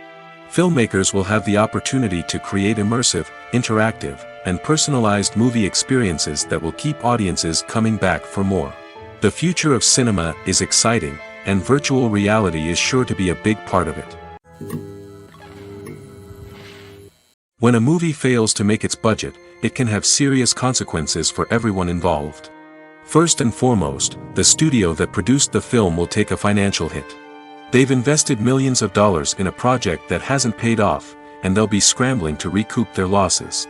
Filmmakers will have the opportunity to create immersive, interactive, and personalized movie experiences that will keep audiences coming back for more. The future of cinema is exciting, and virtual reality is sure to be a big part of it. When a movie fails to make its budget, it can have serious consequences for everyone involved. First and foremost, the studio that produced the film will take a financial hit. They've invested millions of dollars in a project that hasn't paid off, and they'll be scrambling to recoup their losses.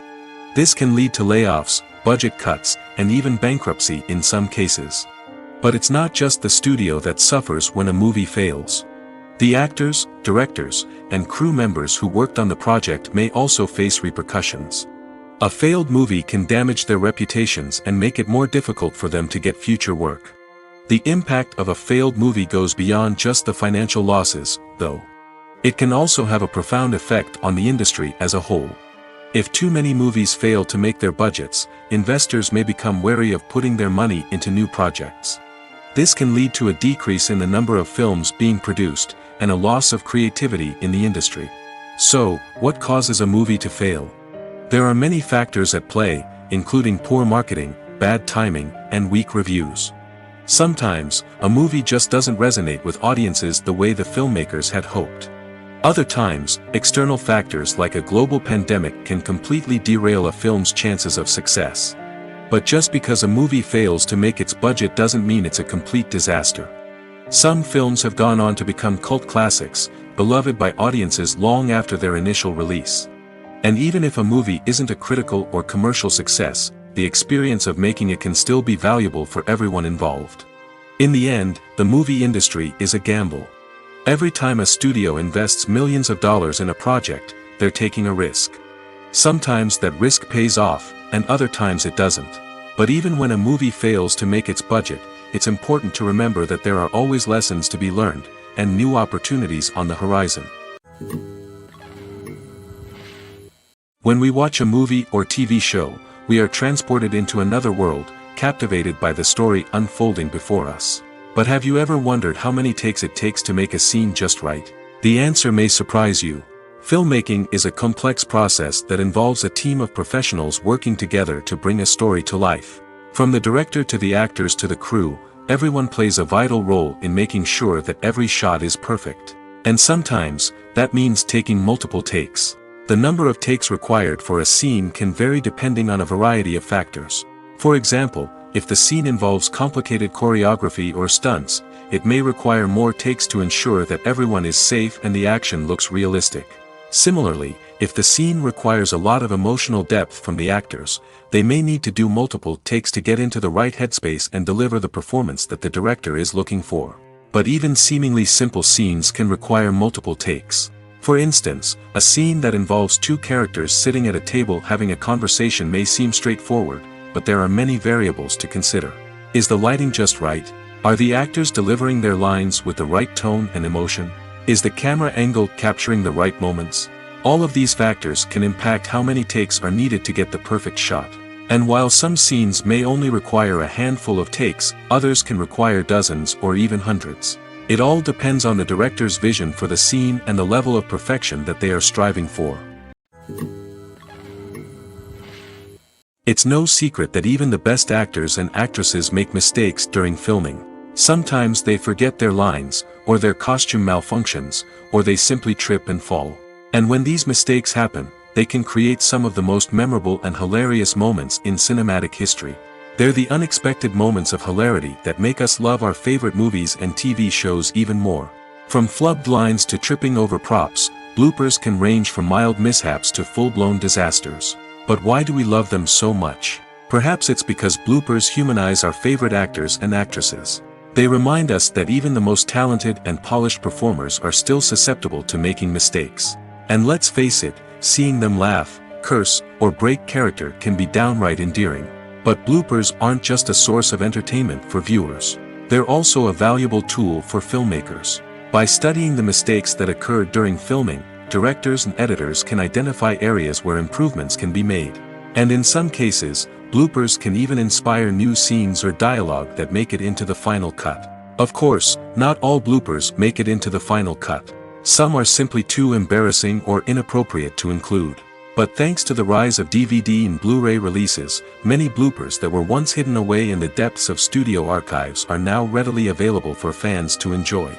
This can lead to layoffs, budget cuts, and even bankruptcy in some cases. But it's not just the studio that suffers when a movie fails. The actors, directors, and crew members who worked on the project may also face repercussions. A failed movie can damage their reputations and make it more difficult for them to get future work. The impact of a failed movie goes beyond just the financial losses, though. It can also have a profound effect on the industry as a whole. If too many movies fail to make their budgets, investors may become wary of putting their money into new projects. This can lead to a decrease in the number of films being produced, and a loss of creativity in the industry. So, what causes a movie to fail? There are many factors at play, including poor marketing, bad timing, and weak reviews. Sometimes, a movie just doesn't resonate with audiences the way the filmmakers had hoped. Other times, external factors like a global pandemic can completely derail a film's chances of success. But just because a movie fails to make its budget doesn't mean it's a complete disaster. Some films have gone on to become cult classics, beloved by audiences long after their initial release. And even if a movie isn't a critical or commercial success, the experience of making it can still be valuable for everyone involved. In the end, the movie industry is a gamble. Every time a studio invests millions of dollars in a project, they're taking a risk. Sometimes that risk pays off, and other times it doesn't. But even when a movie fails to make its budget, it's important to remember that there are always lessons to be learned, and new opportunities on the horizon. When we watch a movie or TV show, we are transported into another world, captivated by the story unfolding before us. But have you ever wondered how many takes it takes to make a scene just right? The answer may surprise you. Filmmaking is a complex process that involves a team of professionals working together to bring a story to life. From the director to the actors to the crew, everyone plays a vital role in making sure that every shot is perfect. And sometimes, that means taking multiple takes. The number of takes required for a scene can vary depending on a variety of factors. For example, if the scene involves complicated choreography or stunts, it may require more takes to ensure that everyone is safe and the action looks realistic. Similarly, if the scene requires a lot of emotional depth from the actors, they may need to do multiple takes to get into the right headspace and deliver the performance that the director is looking for. But even seemingly simple scenes can require multiple takes. For instance, a scene that involves two characters sitting at a table having a conversation may seem straightforward, but there are many variables to consider. Is the lighting just right? Are the actors delivering their lines with the right tone and emotion? Is the camera angle capturing the right moments? All of these factors can impact how many takes are needed to get the perfect shot. And while some scenes may only require a handful of takes, others can require dozens or even hundreds. It all depends on the director's vision for the scene and the level of perfection that they are striving for. It's no secret that even the best actors and actresses make mistakes during filming. Sometimes they forget their lines, or their costume malfunctions, or they simply trip and fall. And when these mistakes happen, they can create some of the most memorable and hilarious moments in cinematic history. They're the unexpected moments of hilarity that make us love our favorite movies and TV shows even more. From flubbed lines to tripping over props, bloopers can range from mild mishaps to full-blown disasters. But why do we love them so much? Perhaps it's because bloopers humanize our favorite actors and actresses. They remind us that even the most talented and polished performers are still susceptible to making mistakes. And let's face it, seeing them laugh, curse, or break character can be downright endearing. But bloopers aren't just a source of entertainment for viewers. They're also a valuable tool for filmmakers. By studying the mistakes that occurred during filming, directors and editors can identify areas where improvements can be made. And in some cases, bloopers can even inspire new scenes or dialogue that make it into the final cut. Of course, not all bloopers make it into the final cut. Some are simply too embarrassing or inappropriate to include. But thanks to the rise of DVD and Blu-ray releases, many bloopers that were once hidden away in the depths of studio archives are now readily available for fans to enjoy.